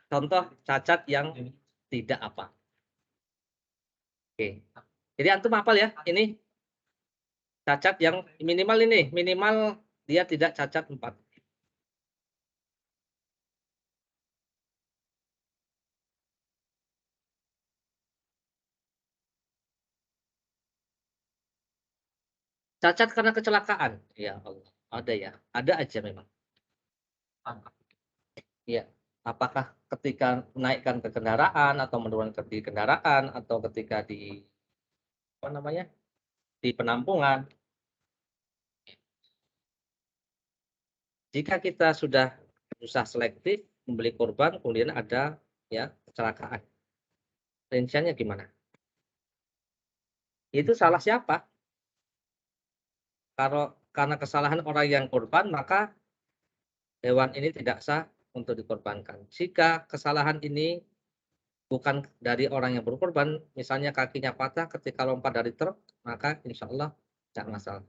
contoh cacat yang tidak apa. Oke. Jadi antum hafal ya, ini cacat yang minimal dia tidak cacat 4. Cacat karena kecelakaan. Ya Allah. Ada ya, ada aja memang. Iya. Apakah ketika menaikkan ke kendaraan atau menurunkan di kendaraan atau ketika di apa namanya di penampungan. Jika kita sudah berusaha selektif membeli korban, kemudian ada ya kecelakaan. Rinciannya gimana? Itu salah siapa? Kalau karena kesalahan orang yang korban, maka hewan ini tidak sah untuk dikorbankan. Jika kesalahan ini bukan dari orang yang berkorban, misalnya kakinya patah ketika lompat dari truk, maka insya Allah tidak masalah.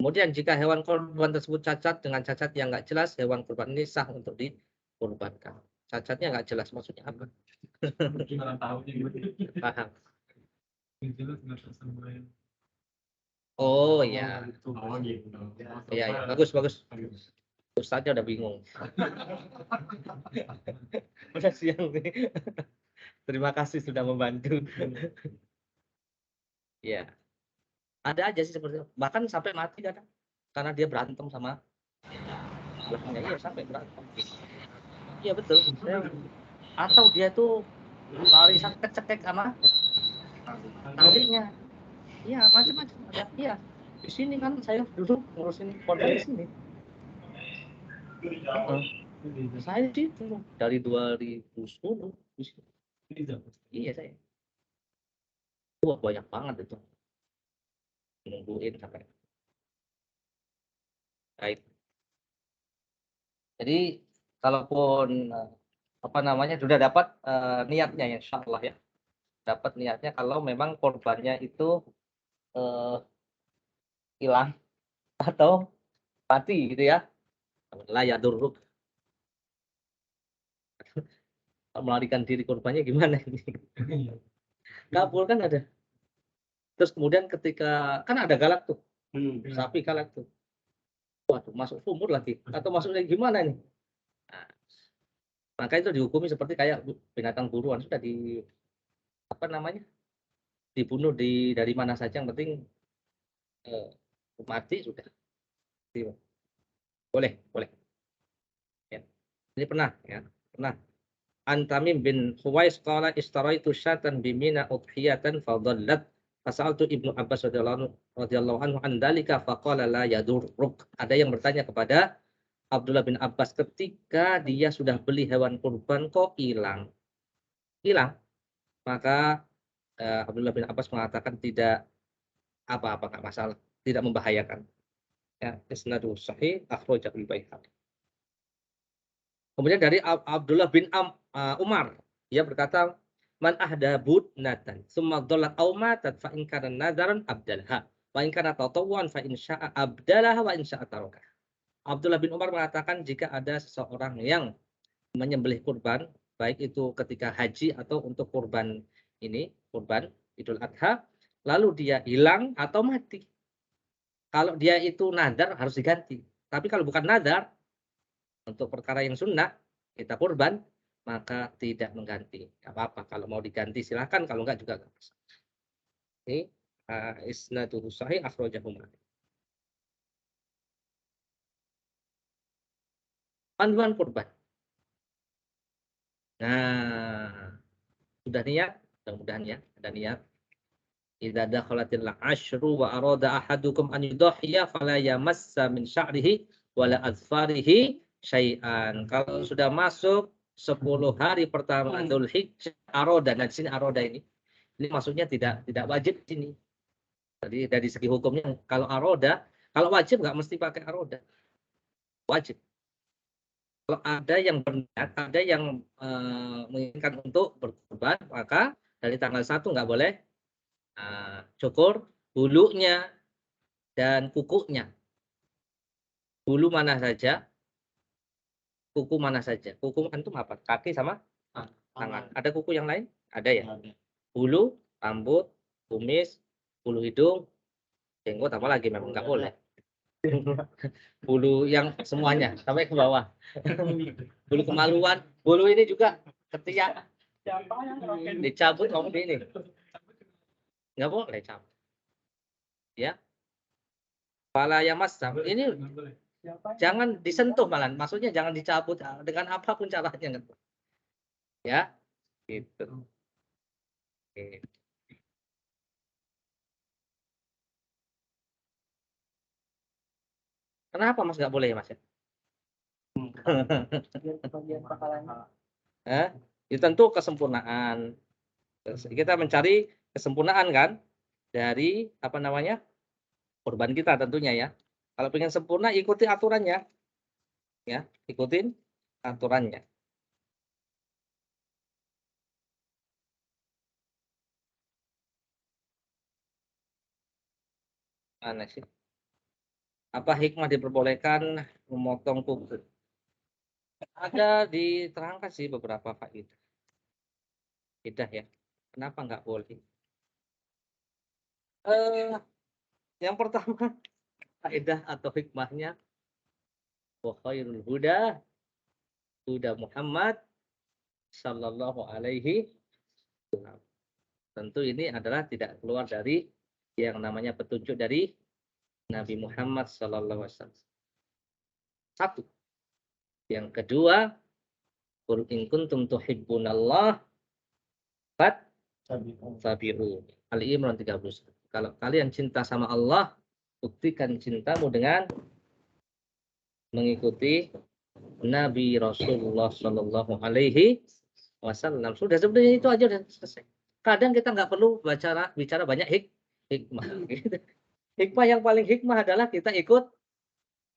Kemudian jika hewan korban tersebut cacat dengan cacat yang nggak jelas, hewan korban ini sah untuk dikorbankan. Cacatnya nggak jelas, maksudnya apa? Gimana tahunya gitu. Paham? Yang jelas nggak sama yang. Oh ya, Oh gitu. ya, ya. Bagus, bagus. Ustaznya udah bingung. Udah siang nih. Terima kasih sudah membantu. Ya, ada aja sih seperti itu. Bahkan sampai mati kadang. Karena dia berantem sama belakangnya. Iya, sampai berantem. Iya betul. Atau dia tuh lari cekek sama talinya. Iya, macam-macam. Ada. Iya. Di sini kan saya dulu ngurusin korban di sini. Saya di situ dari 2010 di situ. Iya saya. Wah banyak banget itu. Nungguin sampai. Baik. Jadi kalaupun apa namanya sudah dapat niatnya ya, insya Allah ya. Dapat niatnya kalau memang korbannya itu hilang atau mati gitu ya. La yadurruk. Melarikan diri korbannya gimana ini? Kabur kan ada. Terus kemudian ketika kan ada galak tuh, sapi galak tuh. Waduh, masuk sumur lagi atau masuk lagi gimana nih? Nah, maka itu dihukumi seperti kayak binatang buruan sudah di apa namanya? Dibunuh dari mana saja yang penting mati sudah. Boleh, boleh. Ya. Ini pernah ya, pernah. Antamim bin Huwais qala istaraitu syatan bimina udhiyatan fadallat fasaltu Ibnu Abbas radhiyallahu anhu an dalika faqala la yadurruk. Ada yang bertanya kepada Abdullah bin Abbas ketika dia sudah beli hewan kurban kok hilang. Hilang. Maka Abdullah bin Abbas mengatakan tidak apa-apa, enggak masalah, tidak membahayakan. Ya, isnadu sahih akhrajahul Baihaqi. Kemudian dari Abdullah bin Umar, dia berkata, man ahda budnatan summa dhallat aw matat fa in kana nadzaran abdalha wa in kana tatawwan fa in syaa abdalaha wa in syaa taraka. Abdullah bin Umar mengatakan jika ada seseorang yang menyembelih kurban, baik itu ketika haji atau untuk kurban ini, kurban Idul Adha, lalu dia hilang atau mati. Kalau dia itu nadar harus diganti. Tapi kalau bukan nadar, untuk perkara yang sunnah, kita kurban, maka tidak mengganti. Tidak apa-apa. Kalau mau diganti silahkan, kalau enggak juga enggak masalah. Ini isnaduhu sahih akhrajahu Muslim. Panduan kurban. Nah, sudah niat, mudah-mudahan ya, ada niat. Idza dakhalatil ashru wa arada ahadukum an yudhiya fala yamassa min sya'rihi wala azfarihi syai'an. Kalau sudah masuk 10 hari pertama Dzulhijjah aroda, dan sini aroda ini maksudnya tidak wajib di sini. Jadi dari segi hukumnya kalau aroda, kalau wajib nggak mesti pakai aroda. Wajib. Kalau ada yang berniat, ada yang menginginkan untuk berkorban, maka dari tanggal 1 nggak boleh cukur bulunya dan kukunya. Bulu mana saja, kuku mana saja. Kuku antum apa? Kaki sama tangan. Ada kuku yang lain? Ada ya? Bulu, rambut, kumis, bulu hidung, jenggot, apa lagi memang nggak boleh. Bulu yang semuanya sampai ke bawah. Bulu kemaluan, bulu ini juga ketiak dicabut ngomong ini. Nggak boleh cabut. Ya. Fala yamassah. Ini jangan disentuh malah. Maksudnya jangan dicabut dengan apapun caranya. Ya, gitu. Oke. Kenapa Mas nggak boleh ya Mas? Itu tentu kesempurnaan. Kita mencari kesempurnaan kan dari apa namanya korban kita tentunya ya. Kalau pengen sempurna ikuti aturannya, ya ikutin aturannya. Mana sih? Apa hikmah diperbolehkan memotong kuku? Ada diterangkan sih beberapa faedah. Ya. Kenapa nggak boleh? Yang pertama faedah atau hikmahnya wa khairul huda Muhammad sallallahu alaihi wasallam. Tentu ini adalah tidak keluar dari yang namanya petunjuk dari Nabi Muhammad sallallahu alaihi wasallam. Satu. Yang kedua, qul in kuntum tuhibbunallah fattabi'u. Ali Imran 31. Kalau kalian cinta sama Allah, buktikan cintamu dengan mengikuti Nabi Rasulullah Shallallahu Alaihi Wasallam. Sudah sebenarnya itu aja udah selesai. Kadang kita nggak perlu bicara banyak hikmah. Hikmah yang paling hikmah adalah kita ikut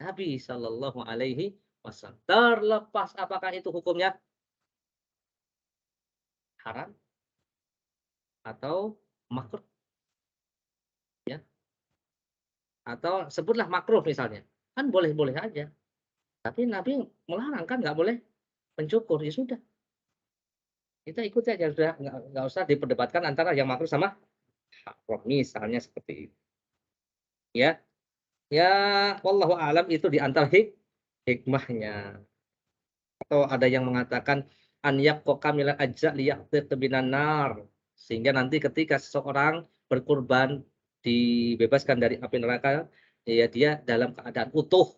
Nabi Shallallahu Alaihi Wasallam. Terlepas apakah itu hukumnya haram atau makruh, ya, atau sebutlah makruh misalnya, kan boleh-boleh aja. Tapi Nabi melarang kan nggak boleh mencukur, ya sudah. Kita ikut aja sudah, nggak usah diperdebatkan antara yang makruh sama haram misalnya seperti itu. Ya, ya, wallahu alam itu di antara hikmahnya. Atau ada yang mengatakan an yaqqa kamilan ajza liyaqtir binan nar, sehingga nanti ketika seseorang berkurban dibebaskan dari api neraka, ya dia dalam keadaan utuh.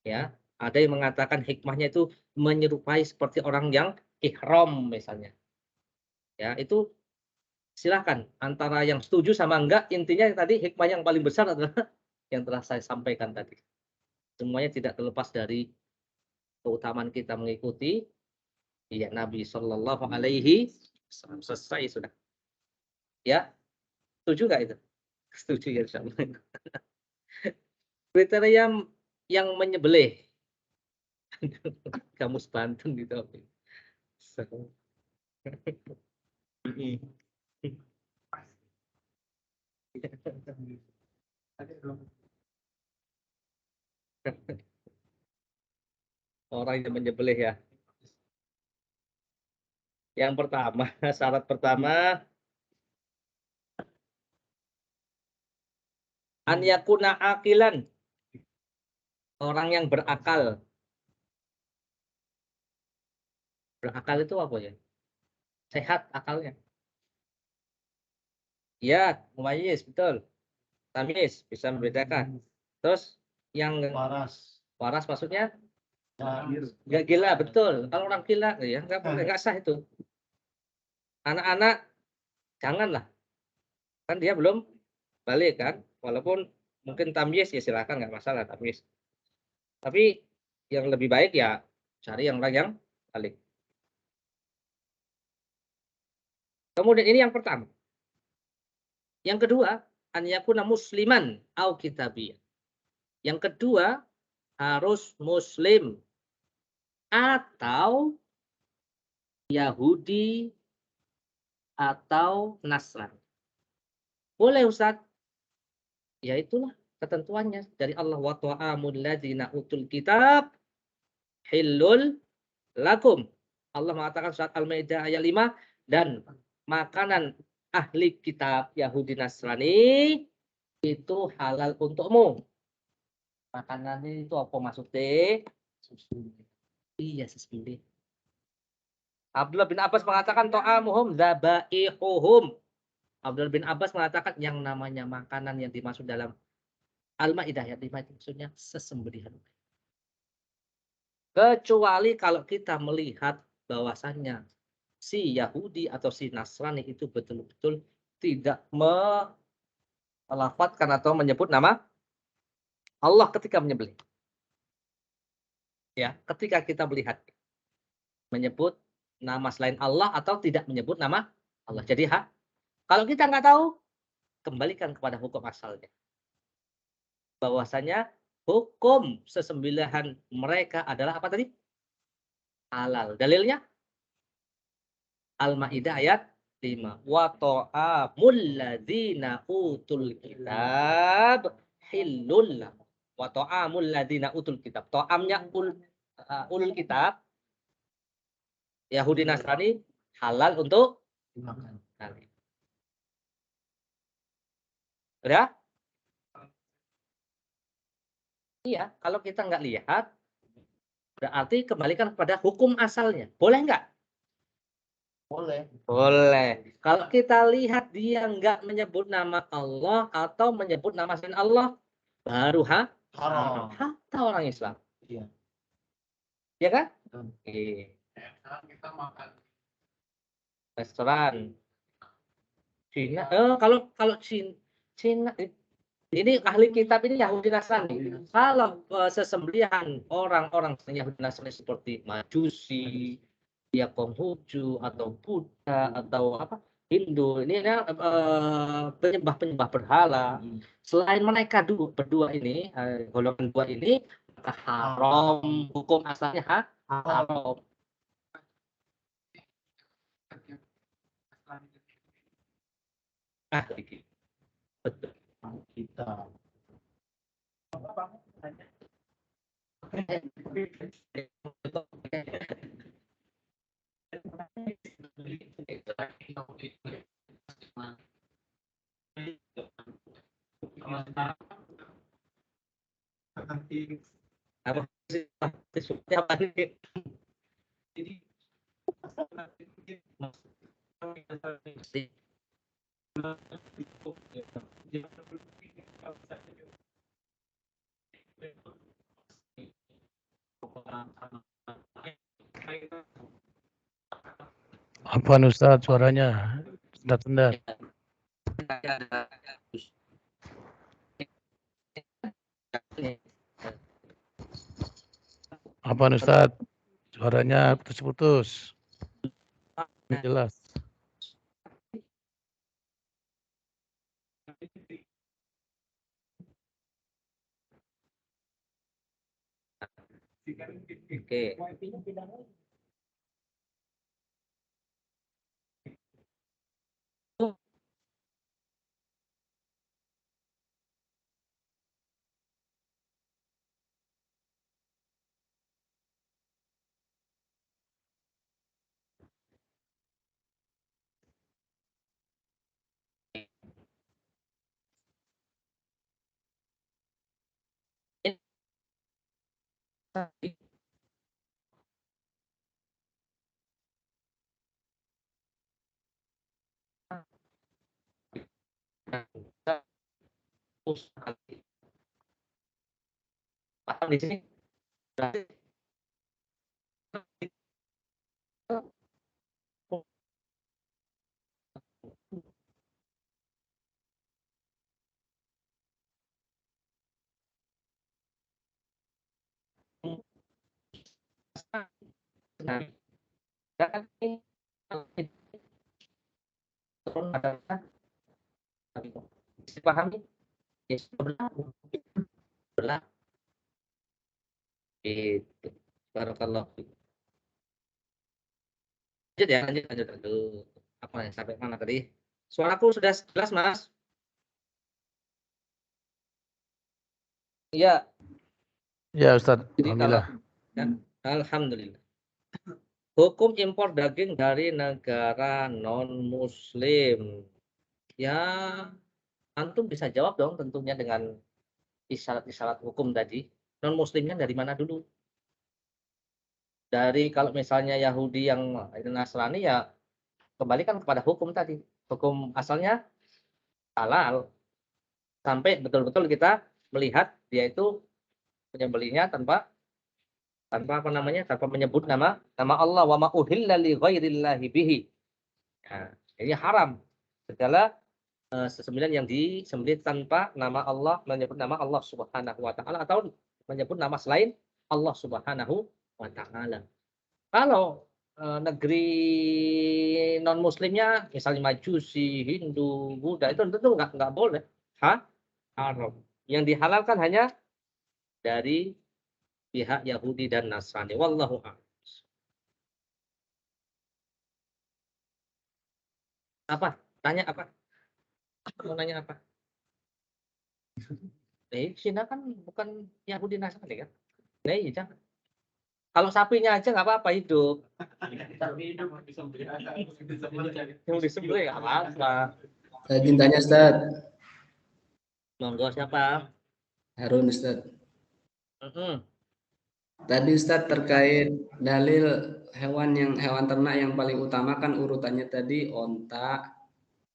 Ya, ada yang mengatakan hikmahnya itu menyerupai seperti orang yang ihram misalnya. Ya, itu silakan antara yang setuju sama enggak, intinya tadi hikmah yang paling besar adalah yang telah saya sampaikan tadi. Semuanya tidak terlepas dari keutamaan kita mengikuti ya Nabi Shallallahu Alaihi Wasallam. Selesai sudah. Ya, setuju nggak itu? Setuju ya insyaallah. Kriteria yang menyembelih. Kamus Banten gitu. Orang yang menyembelih ya. Yang pertama, syarat pertama an yakuna akilan. Orang yang berakal. Berakal itu apa ya? Sehat akalnya. Ya, mumayyiz betul. Tamyiz bisa membedakan. Terus yang waras maksudnya nggak gila, betul. Kalau orang gila ya nggak boleh, nggak sah itu. Anak-anak janganlah, kan dia belum balik kan, walaupun mungkin tamyiz ya silakan, nggak masalah tamyiz. Tapi yang lebih baik ya cari yang orang yang balik. Kemudian ini yang pertama. Yang kedua, an yakuna musliman au kitabiyyan. Yang kedua harus muslim atau Yahudi atau Nasrani. Boleh Ustaz? Ya itulah ketentuannya dari Allah, wa ta'amul ladzina utul kitab hillul lakum. Allah mengatakan surat Al-Maidah ayat 5, dan makanan ahli kitab Yahudi Nasrani itu halal untukmu. Makanannya itu apa maksudnya? Iya, sesembelih. Abdullah bin Abbas mengatakan ta'amuhum dzabaihuhum. Abdullah bin Abbas mengatakan yang namanya makanan yang dimaksud dalam Al-Maidah ayat 5 itu maksudnya sesembelihan. Kecuali kalau kita melihat bahwasannya si Yahudi atau si Nasrani itu betul-betul tidak melafadzkan atau menyebut nama Allah ketika menyembelih. Ya, ketika kita melihat menyebut nama selain Allah atau tidak menyebut nama Allah. Jadi kalau kita nggak tahu, kembalikan kepada hukum asalnya. Bahwasanya hukum sesembelihan mereka adalah apa tadi? Halal. Dalilnya Al-Maidah ayat 5. Wa ta'amul ladzina utul kitab hillul lahum. Wa ta'amul ladzina utul kitab. Ta'amnya ulul kitab Yahudi Nasrani halal untuk dimakan. Udah? Iya, kalau kita nggak lihat, berarti kembalikan kepada hukum asalnya. Boleh nggak? Boleh. Boleh. Kalau kita lihat dia nggak menyebut nama Allah atau menyebut nama selain Allah, baru Haram. hatta orang Islam. Iya. Ya kan? Oke. Sekarang kita makan Restoran Cina. Kalau Cina ini ahli kitab ini Yahudi Nasrani. Kalau sesembelihan orang-orang Yahudi Nasrani seperti Majusi, ya Konghucu atau Buddha atau apa Hindu, ini penyembah-penyembah berhala. Selain mereka berdua ini, golongan dua ini, maka haram, hukum asalnya haram. Betul. kita. Apa sih? Apa nih? Apa Ustaz suaranya? Tenda-tenda. Apa Ustaz? Suaranya putus-putus. Jelas. Oke. Paham di sini? Nah, kan ini turun adalah dipahami ya berlaku itu barakallah. Lanjut ya, lanjut apa yang sampai mana tadi? Suaraku sudah jelas Mas? Iya. Ya Ustaz, Jadi alhamdulillah. ya, alhamdulillah. Hukum impor daging dari negara non-muslim. Ya, antum bisa jawab dong tentunya dengan isyarat-isyarat hukum tadi. Non-muslimnya dari mana dulu? Dari kalau misalnya Yahudi yang Nasrani ya kembalikan kepada hukum tadi. Hukum asalnya halal. Sampai betul-betul kita melihat dia itu menyembelihnya tanpa apa namanya? Tanpa menyebut nama Allah, wa ma uhilla li ghairillahi bihi. Nah, ini haram. Segala sesembelihan yang disembelih tanpa nama Allah, menyebut nama Allah Subhanahu wa taala atau menyebut nama selain Allah Subhanahu wa taala. Kalau negeri non muslimnya misalnya Majusi, Hindu, Buddha itu tentu nggak boleh. Haram. Yang dihalalkan hanya dari pihak Yahudi dan Nasrani. Wallahu a'lam. Apa? Tanya apa? Mau nanya apa? Cina kan bukan Yahudi Nasrani kan? Nah, iya jangan. Kalau sapinya aja nggak apa-apa hidup. Tapi hidup bisa beli Yang disembelih nggak apa-apa. Saya izin tanya Ustaz. Monggo siapa? Harun Ustaz. Mm-mm. Tadi Ustaz terkait dalil hewan ternak yang paling utama kan urutannya tadi onta,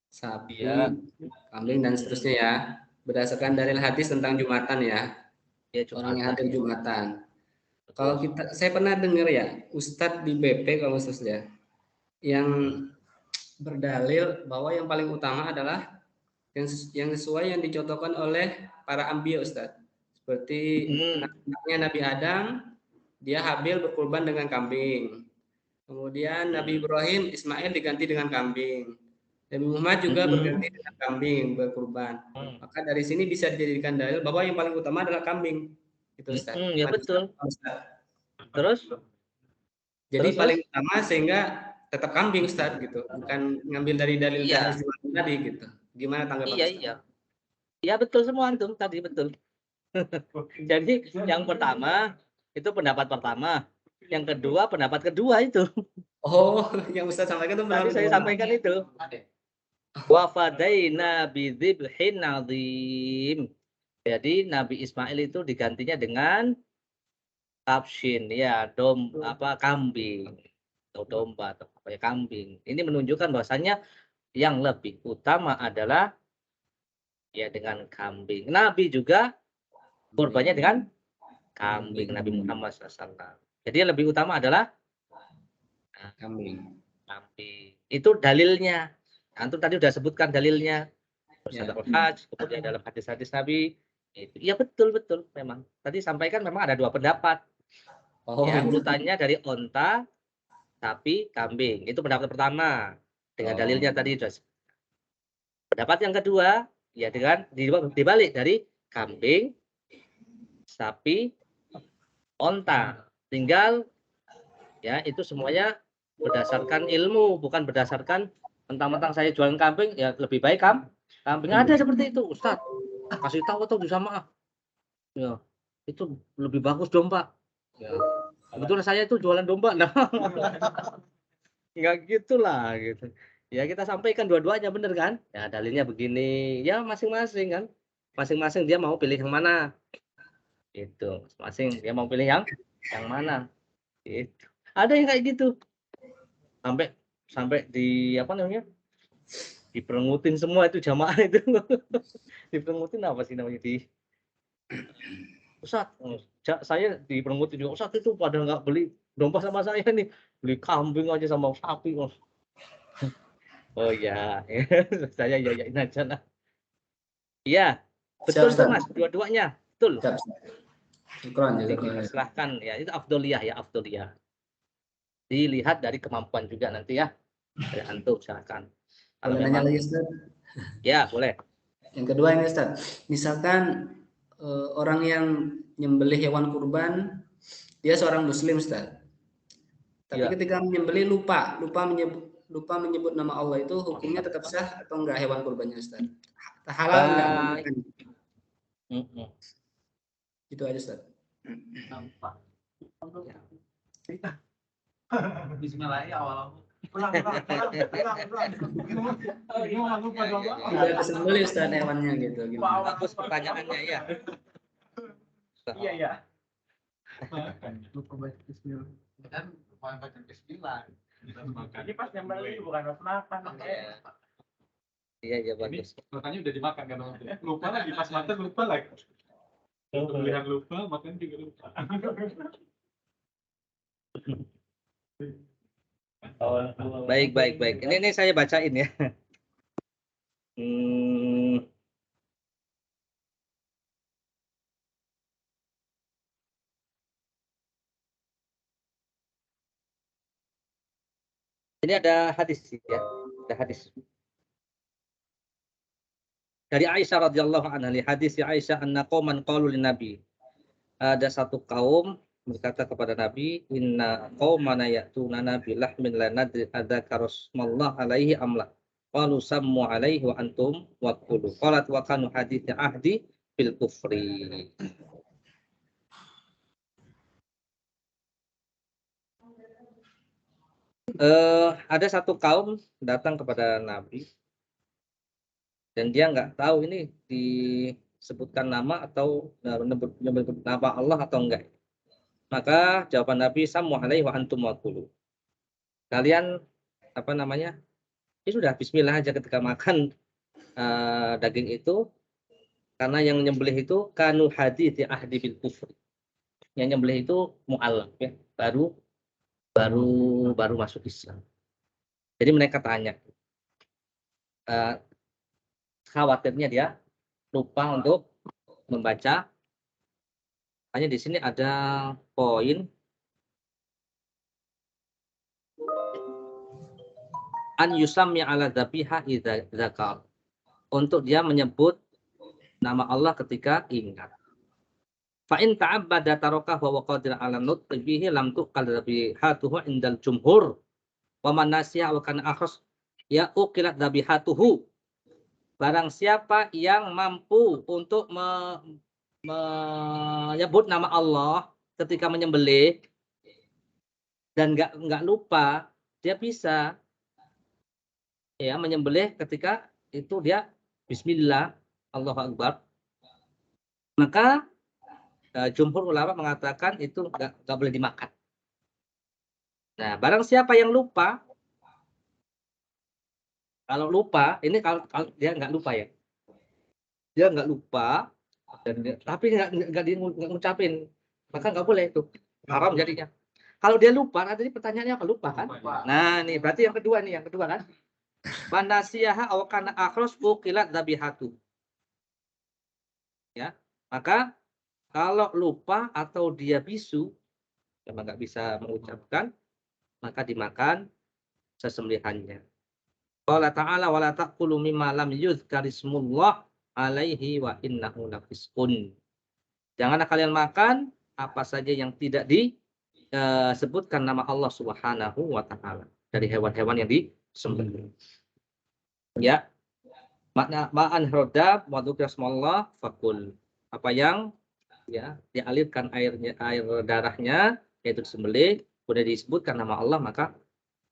sapi, Iya. kambing dan seterusnya ya. Berdasarkan dalil hadis tentang Jumatan ya. Ya Orang yang Jumatan. hadir Jumatan. Kalau saya pernah dengar ya, Ustadz di BP kalau khususnya yang berdalil bahwa yang paling utama adalah yang sesuai yang dicontohkan oleh para ambiya Ustadz. Seperti anaknya Nabi Adam, dia Habil berkurban dengan kambing. Kemudian Nabi Ibrahim, Ismail diganti dengan kambing. Nabi Muhammad juga berganti dengan kambing berkurban. Maka dari sini bisa dijadikan dalil bahwa yang paling utama adalah kambing. Itu Ustaz. Ya betul. Ustaz. Terus? Jadi paling utama sehingga tetap kambing Ustaz gitu. Bukan ngambil dari dalil tadi gitu. Gimana tanggapan Ustaz? Iya. Ya betul semua antum tadi betul. Jadi yang pertama itu pendapat pertama. Yang kedua pendapat kedua itu. Oh, yang Ustaz sampaikan itu tadi saya sampaikan itu. Wa fadaina bidzibhin azim. Jadi Nabi Ismail itu digantinya dengan kapshin, ya kambing atau domba atau apa ya kambing. Ini menunjukkan bahwasanya yang lebih utama adalah ya dengan kambing. Nabi juga kurbannya dengan kambing, Nabi Muhammad SAW. Jadi yang lebih utama adalah kambing. Itu dalilnya. Antum tadi sudah sebutkan dalilnya. Sadaqul Hajj, kemudian dalam hadis-hadis Nabi. Iya betul memang. Tadi sampaikan memang ada dua pendapat. Ya, urutannya dari onta, sapi, kambing. Itu pendapat pertama. Dengan dalilnya tadi. Pendapat yang kedua, ya dengan dibalik dari kambing, sapi, onta. Tinggal ya itu semuanya berdasarkan ilmu, bukan berdasarkan mentang-mentang saya jualan kambing, ya lebih baik kambing. Ada seperti itu, Ustaz. Kasih tahu atau bisa maaf. Ya, itu lebih bagus domba. Ya. Kebetulan saya itu jualan domba. Nah, enggak gitulah gitu. Ya kita sampaikan dua-duanya benar kan? Ya dalilnya begini. Ya masing-masing kan. Masing-masing dia mau pilih yang mana. Itu. Masing dia mau pilih yang mana. Itu. Ada yang kayak gitu. Sampai di apa namanya? Diperengutin semua itu jamaah itu. Diperengutin apa sih namanya Ustaz, saya diperengutin juga. Ustaz itu pada nggak beli domba sama saya nih, beli kambing aja sama sapi. Oh ya, saya yayain aja lah. Iya, betul tuh Mas, dua-duanya, betul. Silahkan ya, itu afdoliyah ya, afdoliyah. Dilihat dari kemampuan juga nanti ya. Dari antum silahkan. Kalau nanya lagi Ustaz. Ya, boleh. Yang kedua ini Ustaz, misalkan orang yang nyembelih hewan kurban, dia seorang muslim Ustaz. Tapi ketika menyembelih lupa menyebut nama Allah, itu hukumnya tetap sah atau enggak hewan kurbannya Ustaz? Halal enggak? Itu aja Ustaz. Bismillahirrahmanirrahim. Udah kesembelih Ustaz hewannya gitu. Bagus pertanyaannya ya. Iya. Lupa baca bismillah. Kan lupa baca bismillah. Ini pas nyembelih bukan pas makan. Iya bagus. Makanya udah dimakan kan. Lupa lagi pas makan lupa lagi. Pemilihan lupa, makan juga lupa. Baik. Ini saya bacain ya. Ini ada hadis ya, ada hadis. Dari Aisyah radhiyallahu anha, hadis Aisyah anna qauman qalu lin nabi. Ada satu kaum berkata kepada Nabi, inna qaumana ya'tunana bilahmin la nadri adzaka rasulullah alaihi amla. Qalu sammu alaihi wa antum waqulu. Qalat wa kanu hadits ahdi bil kufri. Ada satu kaum datang kepada Nabi dan dia nggak tahu ini disebutkan nama atau menyebut nama Allah atau enggak. Maka jawaban Nabi sammu alaihi wa antum waqulu. Kalian apa namanya? Ini sudah bismillah aja ketika makan daging itu, karena yang nyembelih itu kanu hadits ahdi bil kufri. Yang nyembelih itu mu'allaf ya, baru masuk Islam. Jadi mereka tanya, khawatirnya dia lupa untuk membaca. Hanya di sini ada poin an yusammi ala dzabiha idza dzakar. Untuk dia menyebut nama Allah ketika ingat. Fa in ta'abbada taraka wa qadir ala nutqi bihi lam tuqal dzabihatuhu indal jumhur. Wa man nasiya wa kana akhras ya uqilat dzabihatuhu. Barang siapa yang mampu untuk menyebut nama Allah ketika menyembelih dan nggak lupa, dia bisa ya menyembelih ketika itu dia bismillah, Allahu Akbar. Maka jumhur ulama mengatakan itu nggak boleh dimakan. Nah, barang siapa yang lupa, kalau lupa, ini kalau dia nggak lupa ya, dia nggak lupa, tapi nggak ngucapin, maka nggak boleh itu, haram jadinya. Kalau dia lupa, tadi pertanyaannya apa? Lupa kan? Nah, nih berarti yang kedua kan? Banasiyaha aw kana akhras uqilat dzabihatu. Ya, maka kalau lupa atau dia bisu, memang nggak bisa mengucapkan, maka dimakan sesembelihannya. Qala ta'ala wala taqulu mimma lam yuzkarismullah alaihi wa innahu lafisqun. Janganlah kalian makan apa saja yang tidak disebutkan nama Allah Subhanahu wa taala dari hewan-hewan yang disembelih. Ya. Makna ma'an hrodab wa dzikra fakul. Apa yang ya dialirkan air darahnya yaitu disembelih, sudah disebutkan nama Allah maka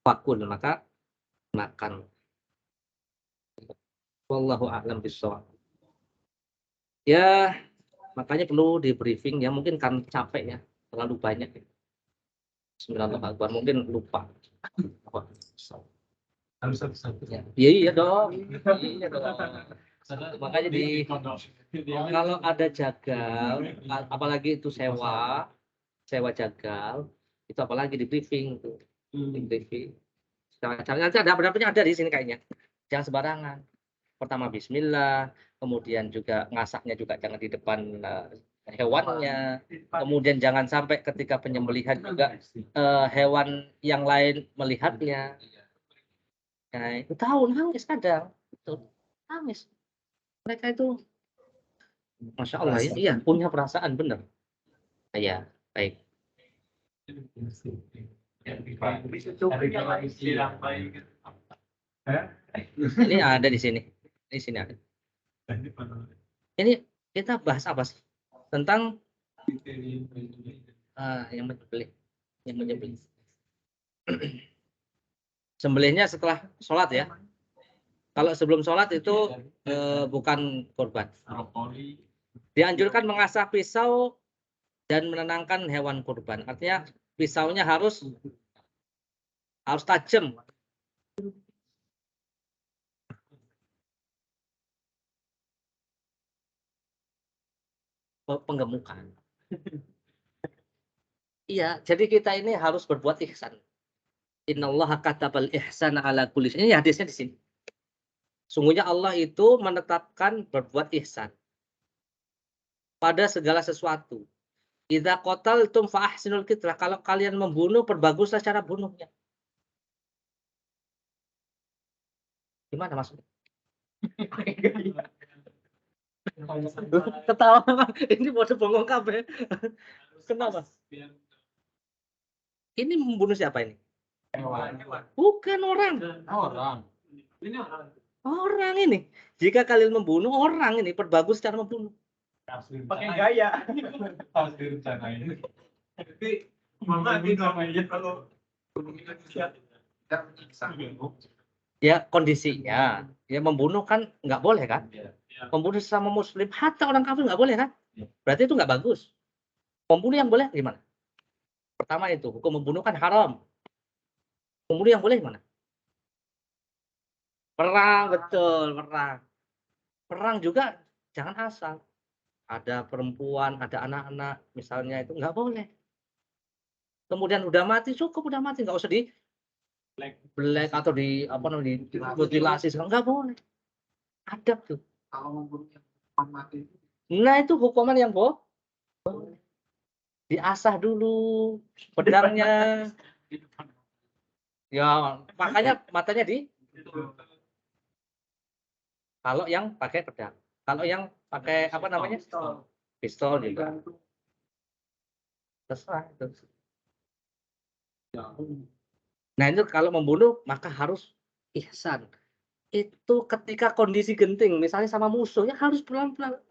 fakul, maka makan. Wallahu a'lam bishawab. Ya, makanya perlu di briefing ya, mungkin kan capek ya, terlalu banyak ya. Bismillahirrahmanirrahim, mungkin lupa. Harus satu-satu. Ya, iya dong. Iya dong. Makanya kalau ada jagal, apalagi itu sewa jagal, itu apalagi di briefing tuh. Di briefing. Nanti ada benar-benar ada di sini kayaknya. Jangan sembarangan. Pertama bismillah, kemudian juga ngasaknya juga jangan di depan hewannya. Kemudian jangan sampai ketika penyembelihan juga hewan yang lain melihatnya. Nah, itu tahu nangis kadang. Itu nangis. Mereka itu Masya Allah ya, iya punya perasaan benar. Iya, baik. Ini ada di sini. Di sini ada. Ini kita bahas apa sih? Tentang yang menyembelih. Sembelihnya setelah sholat ya. Kalau sebelum sholat itu bukan korban. Dianjurkan mengasah pisau dan menenangkan hewan kurban. Artinya pisaunya harus tajam. penggemukan. Iya, jadi kita ini harus berbuat ihsan. Innallaha katabal ihsana ala kulli syai'. Ini hadisnya di sini. Sungguhnya Allah itu menetapkan berbuat ihsan pada segala sesuatu. Idza qataltum fa ahsinul qitlah. Kalau kalian membunuh, perbaguslah cara bunuhnya. Gimana maksudnya? Ketawa, ini bodoh bongong kabeh. Kenapa? Ini membunuh siapa ini? Bukan orang. Ini orang. Orang ini. Jika kalian membunuh orang ini, perbagus cara membunuh. Pakai gaya. Harus direncanain. Tapi mama namanya kalau Ya kondisinya, ya membunuh kan nggak boleh kan? Membunuh sesama muslim, hatta orang kafir nggak boleh kan? Berarti itu nggak bagus. Membunuh yang boleh gimana? Pertama itu, hukum membunuh kan haram. Membunuh yang boleh gimana? Perang, betul, perang. Perang juga jangan asal. Ada perempuan, ada anak-anak, misalnya itu nggak boleh. Kemudian udah mati, cukup udah mati, nggak usah di black atau di apa namanya di mutilasi, nggak boleh. Adab tuh. kalau membunuh yang mati itu Nah itu hukuman yang boleh. Diasah dulu pedangnya. Ya makanya matanya di. Kalau yang pakai pedang, kalau yang pakai apa namanya pistol juga. Terserah itu. Nah itu kalau membunuh maka harus ihsan. Itu ketika kondisi genting, misalnya sama musuhnya harus pelan-pelan.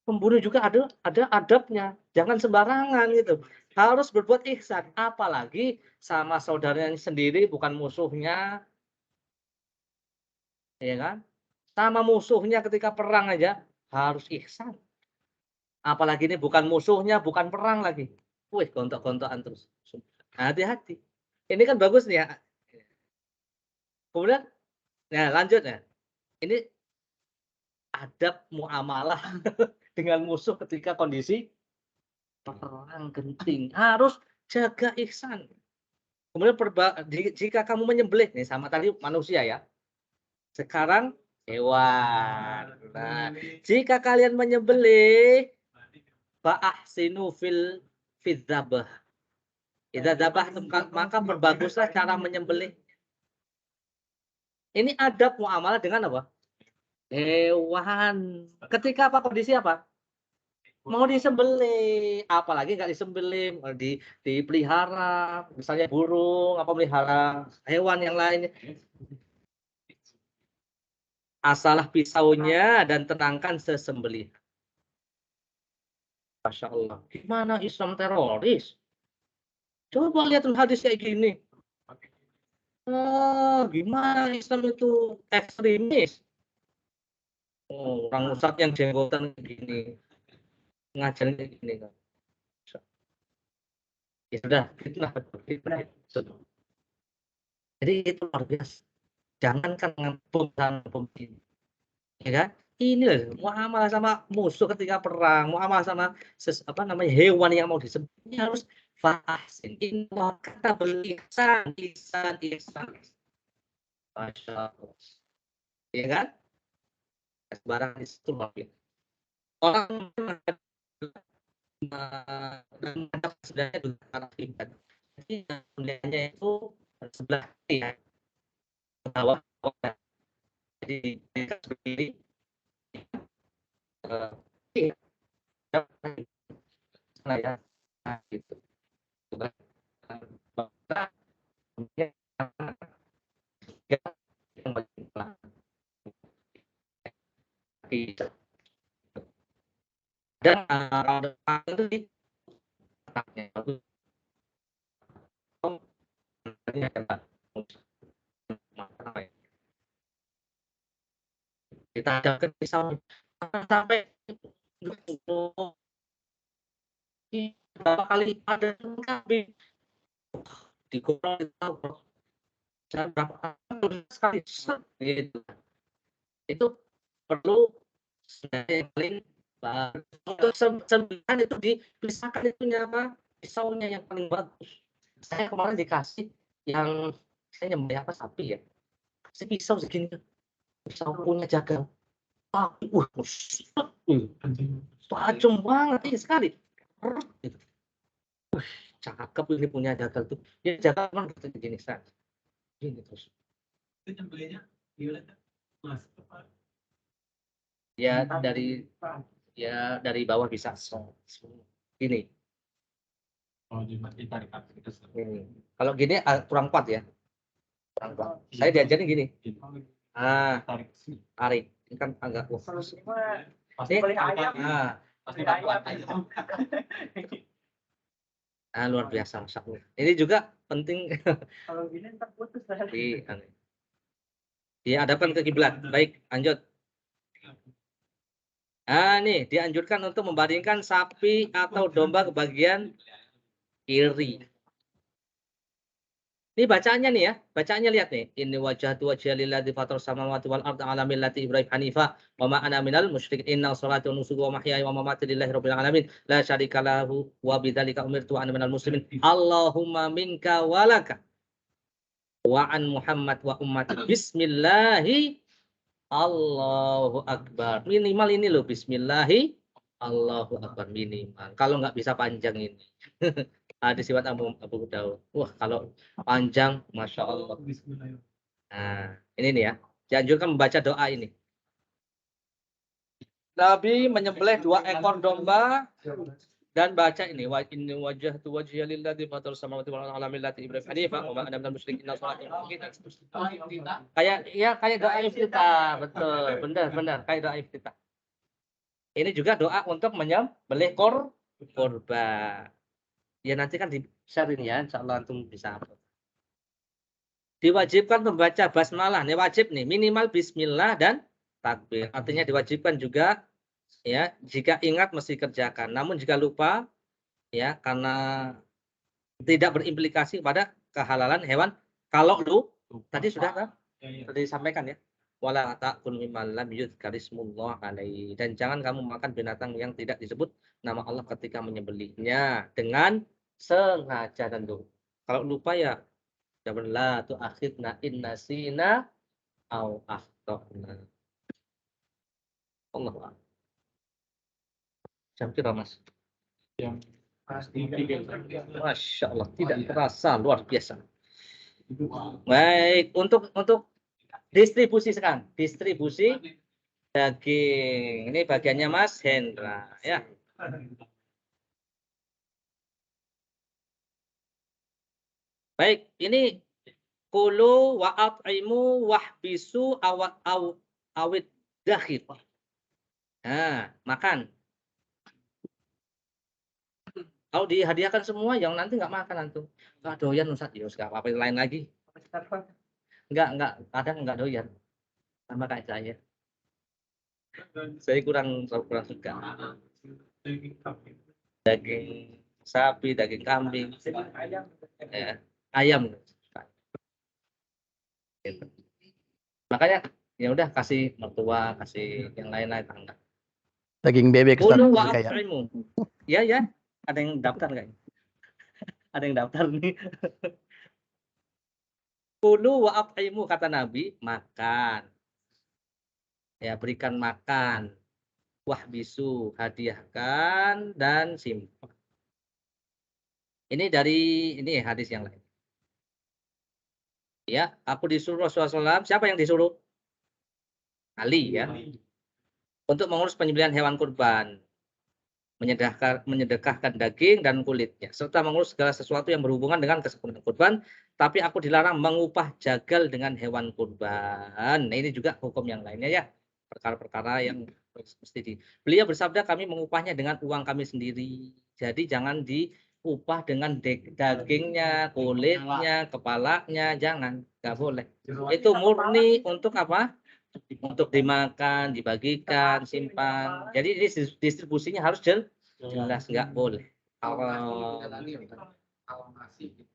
Pembunuh juga ada adabnya, jangan sembarangan gitu. Harus berbuat ihsan, apalagi sama saudaranya sendiri bukan musuhnya, ya kan? Sama musuhnya ketika perang aja harus ihsan. Apalagi ini bukan musuhnya, bukan perang lagi. Wih, gontok-gontokan terus. Hati-hati. Ini kan bagus nih ya. Kemudian, nah lanjut ya. Ini adab muamalah dengan musuh ketika kondisi perang genting. Harus jaga ihsan. Kemudian jika kamu menyembelih, nih sama tadi manusia ya. Sekarang hewan. Nah, jika kalian menyembelih, fa'ahsinu fil dzabh. Idza dzabah maka berbaguslah cara menyembelih. Ini adab muamalah dengan apa? Hewan. Ketika apa kondisi apa? Mau disembelih, apalagi nggak disembelih, dipelihara, misalnya burung, apa melihara hewan yang lain. Asalah pisaunya dan tenangkan sesembelih. Masya Allah. Gimana Islam teroris? Coba lihat hadis kayak gini. Oh, gimana Islam itu ekstremis? Oh, orang ustadz yang jenggotan gini, ngajarin kayak gini kan. Ya sudah, fitnah. Jadi itu luar biasa. Jangankan bom ini, ya kan? Ini loh, muamalah sama musuh ketika perang, muamalah sama apa namanya hewan yang mau disembelih ini harus fahsin. Inna kata ihsan. Masya Allah. Ya kan? Barang itu lagi. Orang menghadap sebenarnya juga arah kiblat. Jadi kemudiannya itu sebelah kiri ya, ke bawah. Jadi berdiri nah ya, nah gitu. Yang dan itu di kita hadapkan pisau sampai berapa kali ada kambing digoreng berapa kali sekali gitu. Itu perlu yang paling Untuk sembelihan itu dipisahkan itunya apa? Pisaunya yang paling bagus. Saya kemarin dikasih yang saya nyembelih apa sapi ya. Si pisau segini. Pisau punya jagal. Tajam banget ini sekali. Gitu. Cakep ini punya jagal tuh. Ya jagal kan begini saja. Gini terus. Itu nyembelihnya gimana? Mas, Ya dari bawah bisa gini. oh, ditarik Ini. Kalau gini kurang kuat ya. Kurang kuat. Saya diajarin gini. Tarik. Ini kan agak pasti paling ayam. Pasti luar biasa. Ini juga penting. Kalau gini ntar putus dihadapkan ke kiblat. Baik, lanjut. Nih dianjurkan untuk membaringkan sapi atau domba ke bagian kiri. Ini bacaannya nih ya, bacaannya lihat nih. Inni wajhatu wajhiya lillazi fatar samawati wal ardi ala millati Ibrahim Hanifah wa ma ana minal musyrikin. Inna sholati wa nusuki wa mahyaya wa mamati lillahi rabbil alamin la syarika lahu wa bidzalika umirtu wa ana minal muslimin. Allahumma minka walaka wa an Muhammad wa ummati. Bismillahi Allahu Akbar. Minimal ini loh, bismillahi Allahu Akbar minimal. Kalau nggak bisa panjang ini. Hadis riwayat Abu Daud. Wah, kalau panjang, masya Allah. Nah, ini nih ya. Dianjurkan membaca doa ini. Nabi menyembelih 2 ekor domba dan baca ini. Wa inni wajhatu wajhiya lillazi fatar samawati wal ardi ala millati Ibrahim Hanifah wa ma ana minal musyrikin. Inna sholati wa nusuki. Kayak doa iftitah, betul. Benar kayak doa iftitah. Ini juga doa untuk menyembelih korban. Ya nanti kan di-share ini ya, insyaallah antum bisa upload. Diwajibkan membaca basmalah, ini wajib nih, minimal bismillah dan takbir. Artinya diwajibkan juga ya, jika ingat mesti kerjakan. Namun jika lupa ya karena tidak berimplikasi pada kehalalan hewan, kalau tadi sudah kan? Tadi disampaikan ya. Wala ta'kul mimma lam yuzkarismullah alaihi, dan jangan kamu makan binatang yang tidak disebut nama Allah ketika menyembelihnya dengan sengaja tentu. Kalau lupa ya jangan la tu'akhidna in nasina au akhtana. Allah. Jam kira Mas. Yang Masya Allah, tidak terasa, luar biasa. Baik, untuk distribusi sekarang, distribusi daging. Ini bagiannya Mas Hendra ya. Baik, ini kulu wa at'imu wahbisu awid dakhil. Nah, makan. Kalau dihadiahkan semua, yang nanti nggak makan antum. Nggak doyan Ustaz, ya nggak apa-apa lain lagi. Enggak, kadang enggak doyan. Sama kayak saya. Saya kurang suka. Daging sapi, daging kambing, ayam. Makanya ya udah kasih mertua, kasih yang lain-lain enggak. Daging bebek kayak. Ya, ada yang daftar enggak? Ada yang daftar nih. Kulu wa at'imu, kata Nabi, makan. Ya, berikan makan. Wahbisu, hadiahkan dan simpan. Ini dari hadis yang lain. Ya, aku disuruh Rasulullah SAW. Siapa yang disuruh? Ali ya. Untuk mengurus penyembelihan hewan kurban. Menyedekahkan daging dan kulitnya, serta mengurus segala sesuatu yang berhubungan dengan kesempurnaan kurban, tapi aku dilarang mengupah jagal dengan hewan kurban. Nah, ini juga hukum yang lainnya ya, perkara-perkara yang mesti beliau bersabda, kami mengupahnya dengan uang kami sendiri, jadi jangan diupah dengan dagingnya, kulitnya, kepalanya, jangan, nggak boleh. Itu murni untuk apa? Untuk dimakan, dibagikan, simpan. Jadi distribusinya harus jelas, nggak boleh.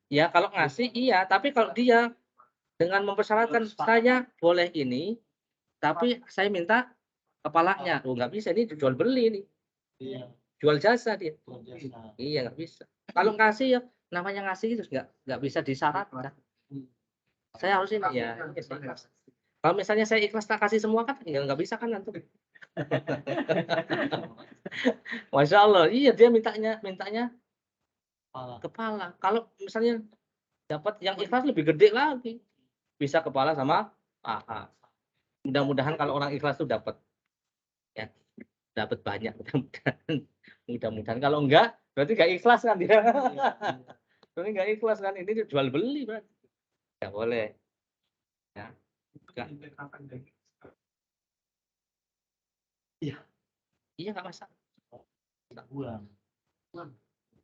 Kalau ngasih iya, tapi kalau dia dengan mempersyaratkan saya boleh ini, tapi saya minta kepalanya, nggak bisa, ini jual beli ini. Iya, Jual jasa dia. luar biasa. Iya, nggak bisa. Kalau ngasih ya namanya ngasih itu nggak bisa disyaratkan. Saya harus ini ya. Ini sih. Kalau misalnya saya ikhlas tak kasih semua kan ya nggak bisa kan antum. Masya Allah, iya dia mintanya kepala. Kalau misalnya dapat yang ikhlas lebih gede lagi, bisa kepala sama paha. Mudah-mudahan kalau orang ikhlas tuh dapat ya, dapat banyak mudah-mudahan. Kalau enggak berarti nggak ikhlas kan dia. Berarti nggak ikhlas kan, ini jual beli berarti. Nggak boleh. Ya. Iya nggak masalah.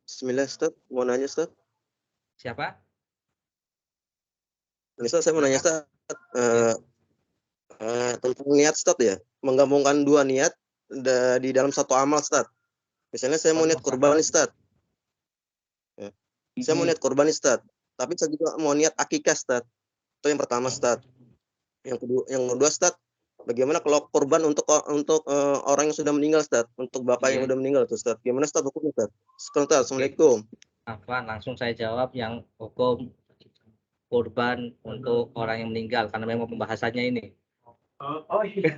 Bismillah, Ustaz. Mau nanya, Ustaz. Siapa? Ustaz, saya mau nanya, Ustaz. Tentang niat, Ustaz ya. Menggabungkan dua niat di dalam satu amal, Ustaz. Misalnya saya mau niat kurban, Ustaz. Ya. Saya mau niat kurban, Ustaz. Tapi saya juga mau niat akikah, Ustaz. Itu yang pertama, Ustaz. Yang kedua, Ustaz. Bagaimana kalau kurban untuk orang yang sudah meninggal, Ustaz? Untuk bapak yang sudah meninggal, tuh, Ustaz. Gimana, Ustaz, hukumnya, Ustaz? Sekarang, Assalamualaikum. Langsung saya jawab yang hukum kurban untuk orang yang meninggal karena memang pembahasannya ini. Iya.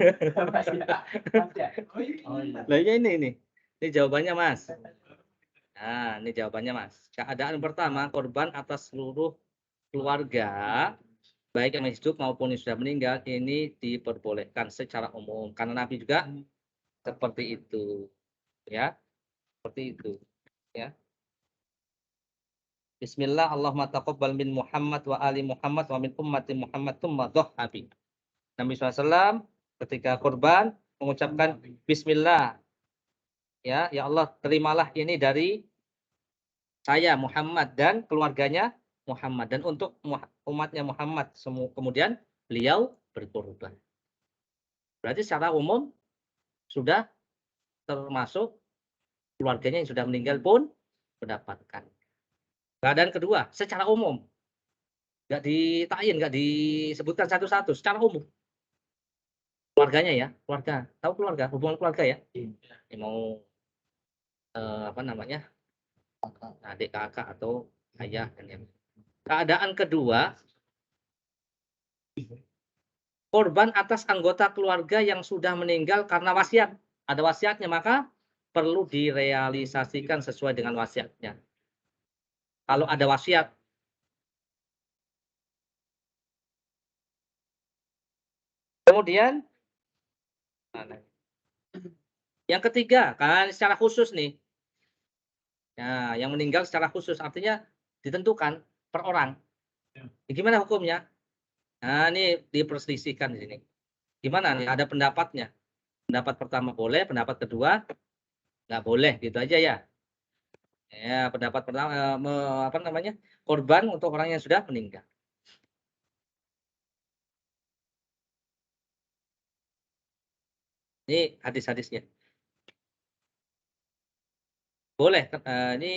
Lah ya ini jawabannya Mas. Nah, ini jawabannya Mas. Keadaan pertama, korban atas seluruh keluarga baik yang hidup maupun yang sudah meninggal ini diperbolehkan secara umum karena Nabi juga seperti itu. Ya. Seperti itu, ya. Bismillah, Allahumma taqabbal min Muhammad wa ali Muhammad wa min ummati Muhammad tsumma dhahhabi. Nabi SAW ketika kurban mengucapkan Bismillah. Ya Allah, terimalah ini dari saya Muhammad dan keluarganya Muhammad dan untuk umatnya Muhammad semua. Kemudian beliau berkorban. Berarti secara umum sudah termasuk keluarganya yang sudah meninggal pun mendapatkan. Keadaan kedua, secara umum. Nggak ditayin, nggak disebutkan satu-satu, secara umum. Keluarganya ya, keluarga. Tahu keluarga, hubungan keluarga ya? Yang mau apa namanya? Adik kakak atau ayah dan yang. Keadaan kedua, korban atas anggota keluarga yang sudah meninggal karena wasiat. Ada wasiatnya, maka perlu direalisasikan sesuai dengan wasiatnya. Kalau ada wasiat, kemudian yang ketiga, kan secara khusus nih. Nah, yang meninggal secara khusus artinya ditentukan per orang. Gimana hukumnya? Nah, ini diperselisihkan di sini. Gimana nih? Ada pendapatnya. Pendapat pertama boleh, pendapat kedua nggak boleh, gitu aja ya. Ya, pendapat pertama apa namanya? Korban untuk orang yang sudah meninggal. Ini hadis-hadisnya. Boleh. Ini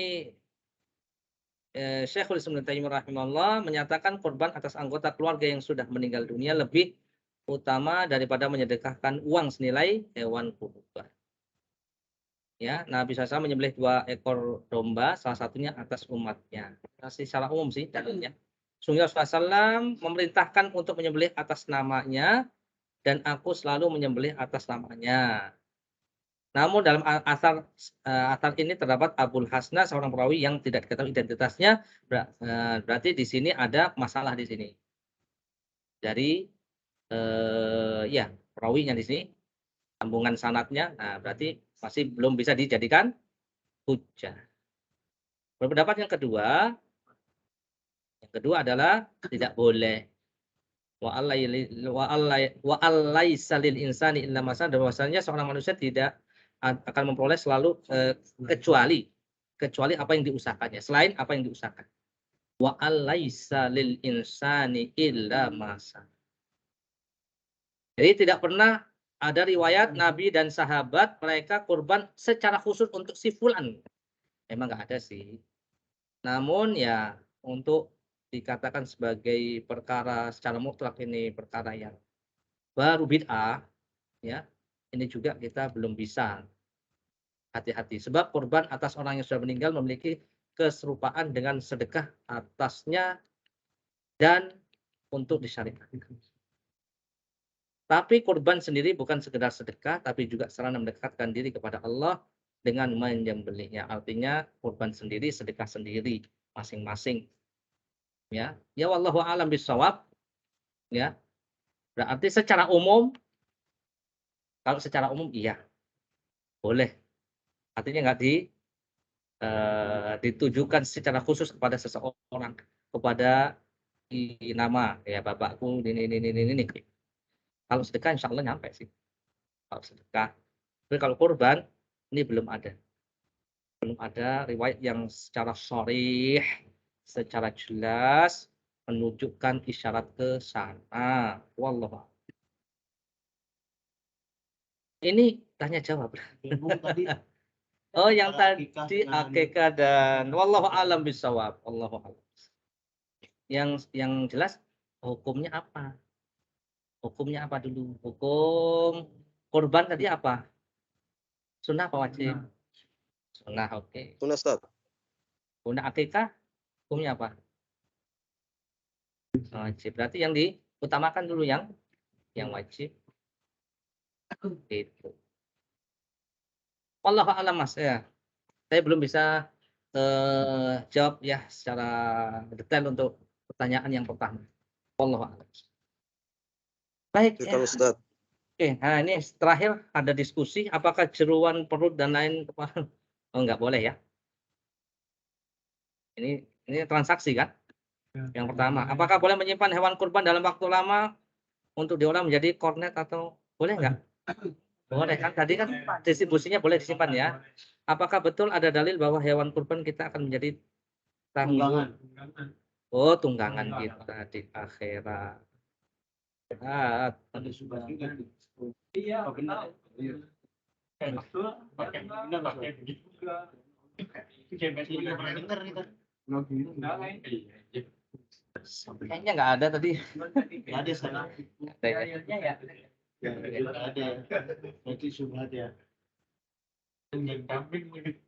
Syekhul Islam Ibnu Taimiyah rahimahullah menyatakan korban atas anggota keluarga yang sudah meninggal dunia lebih utama daripada menyedekahkan uang senilai hewan kurban. Ya, Nabi SAW menyembelih 2 ekor domba, salah satunya atas umatnya. Masih salah umum sih dalilnya. Sungguh Rasulullah SAW memerintahkan untuk menyembelih atas namanya dan aku selalu menyembelih atas namanya. Namun dalam asar ini terdapat Abul Hasna, seorang perawi yang tidak diketahui identitasnya. Berarti di sini ada masalah di sini. Dari ya perawinya di sini, sambungan sanadnya. Nah, berarti masih belum bisa dijadikan hujjah. Berpendapat yang kedua adalah tidak boleh. Wa allaisa lil insani illa ma sa'a, bahwasanya seorang manusia tidak akan memperoleh selalu kecuali apa yang diusahakannya, selain apa yang diusahakan. Wa allaisa lil insani illa ma sa'a. Jadi tidak pernah ada riwayat Nabi dan sahabat mereka kurban secara khusus untuk si fulan. Memang nggak ada sih. Namun ya untuk dikatakan sebagai perkara secara mutlak ini perkara yang baru bid'ah, ya ini juga kita belum bisa Hati-hati. Sebab kurban atas orang yang sudah meninggal memiliki keserupaan dengan sedekah atasnya dan untuk disyariatkan. Tapi kurban sendiri bukan sekedar sedekah, tapi juga sarana mendekatkan diri kepada Allah dengan menyembelihnya. Artinya kurban sendiri, sedekah sendiri masing-masing. Ya, ya wallahu a'lam bishawab. Ya. Berarti secara umum, kalau secara umum iya. Boleh. Artinya nggak ditujukan secara khusus kepada seseorang, kepada nama ya bapakku ini. Kalau sedekah insya Allah nyampe sih. Kalau sedekah. Tapi kalau kurban ini belum ada riwayat yang secara sharih, secara jelas menunjukkan isyarat ke sana. Wallahu. Ini tanya jawab. Oh, yang tadi akikah dan wallahu alam bisawab. Wallahu alam. Yang jelas hukumnya apa? Hukumnya apa dulu? Hukum kurban tadi apa? Sunnah apa wajib? Sunnah, oke. Sunnah, Ustaz. Sunnah akikah hukumnya apa? Wajib. Berarti yang diutamakan dulu yang wajib. Itu. Wallahu a'lam Mas ya. Saya belum bisa jawab ya secara detail untuk pertanyaan yang pertama. Wallahu a'lam. Baik ya. Ustaz. Oke, nah ini terakhir ada diskusi apakah jeruan perut dan lain kepala. Oh, enggak boleh ya. Ini transaksi kan? Yang pertama, apakah boleh menyimpan hewan kurban dalam waktu lama untuk diolah menjadi kornet atau boleh enggak? Boleh kan? Tadi kan distribusinya boleh disimpan ya. Apakah betul ada dalil bahwa hewan kurban kita akan menjadi tanggungan? Oh, tunggangan kita di akhirat. Iya, benar. Pakai begitu juga. Kayaknya nggak ada tadi. Ada sana. Kayaknya ya. Ada. Nanti sudah ada. Dengan kambing begitu.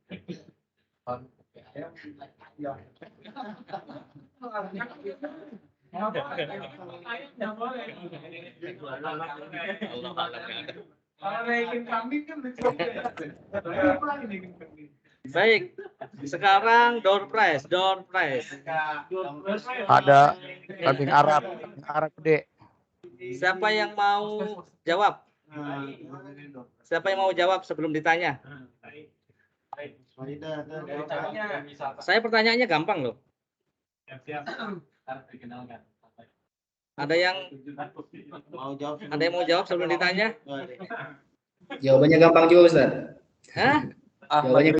Baik, sekarang door prize. Ada kambing Arab gede. Siapa yang mau jawab? Siapa yang mau jawab sebelum ditanya? Saya pertanyaannya gampang loh. Ada yang mau jawab sebelum ditanya? Jawabannya gampang juga, Ustaz. Hah? Jawabannya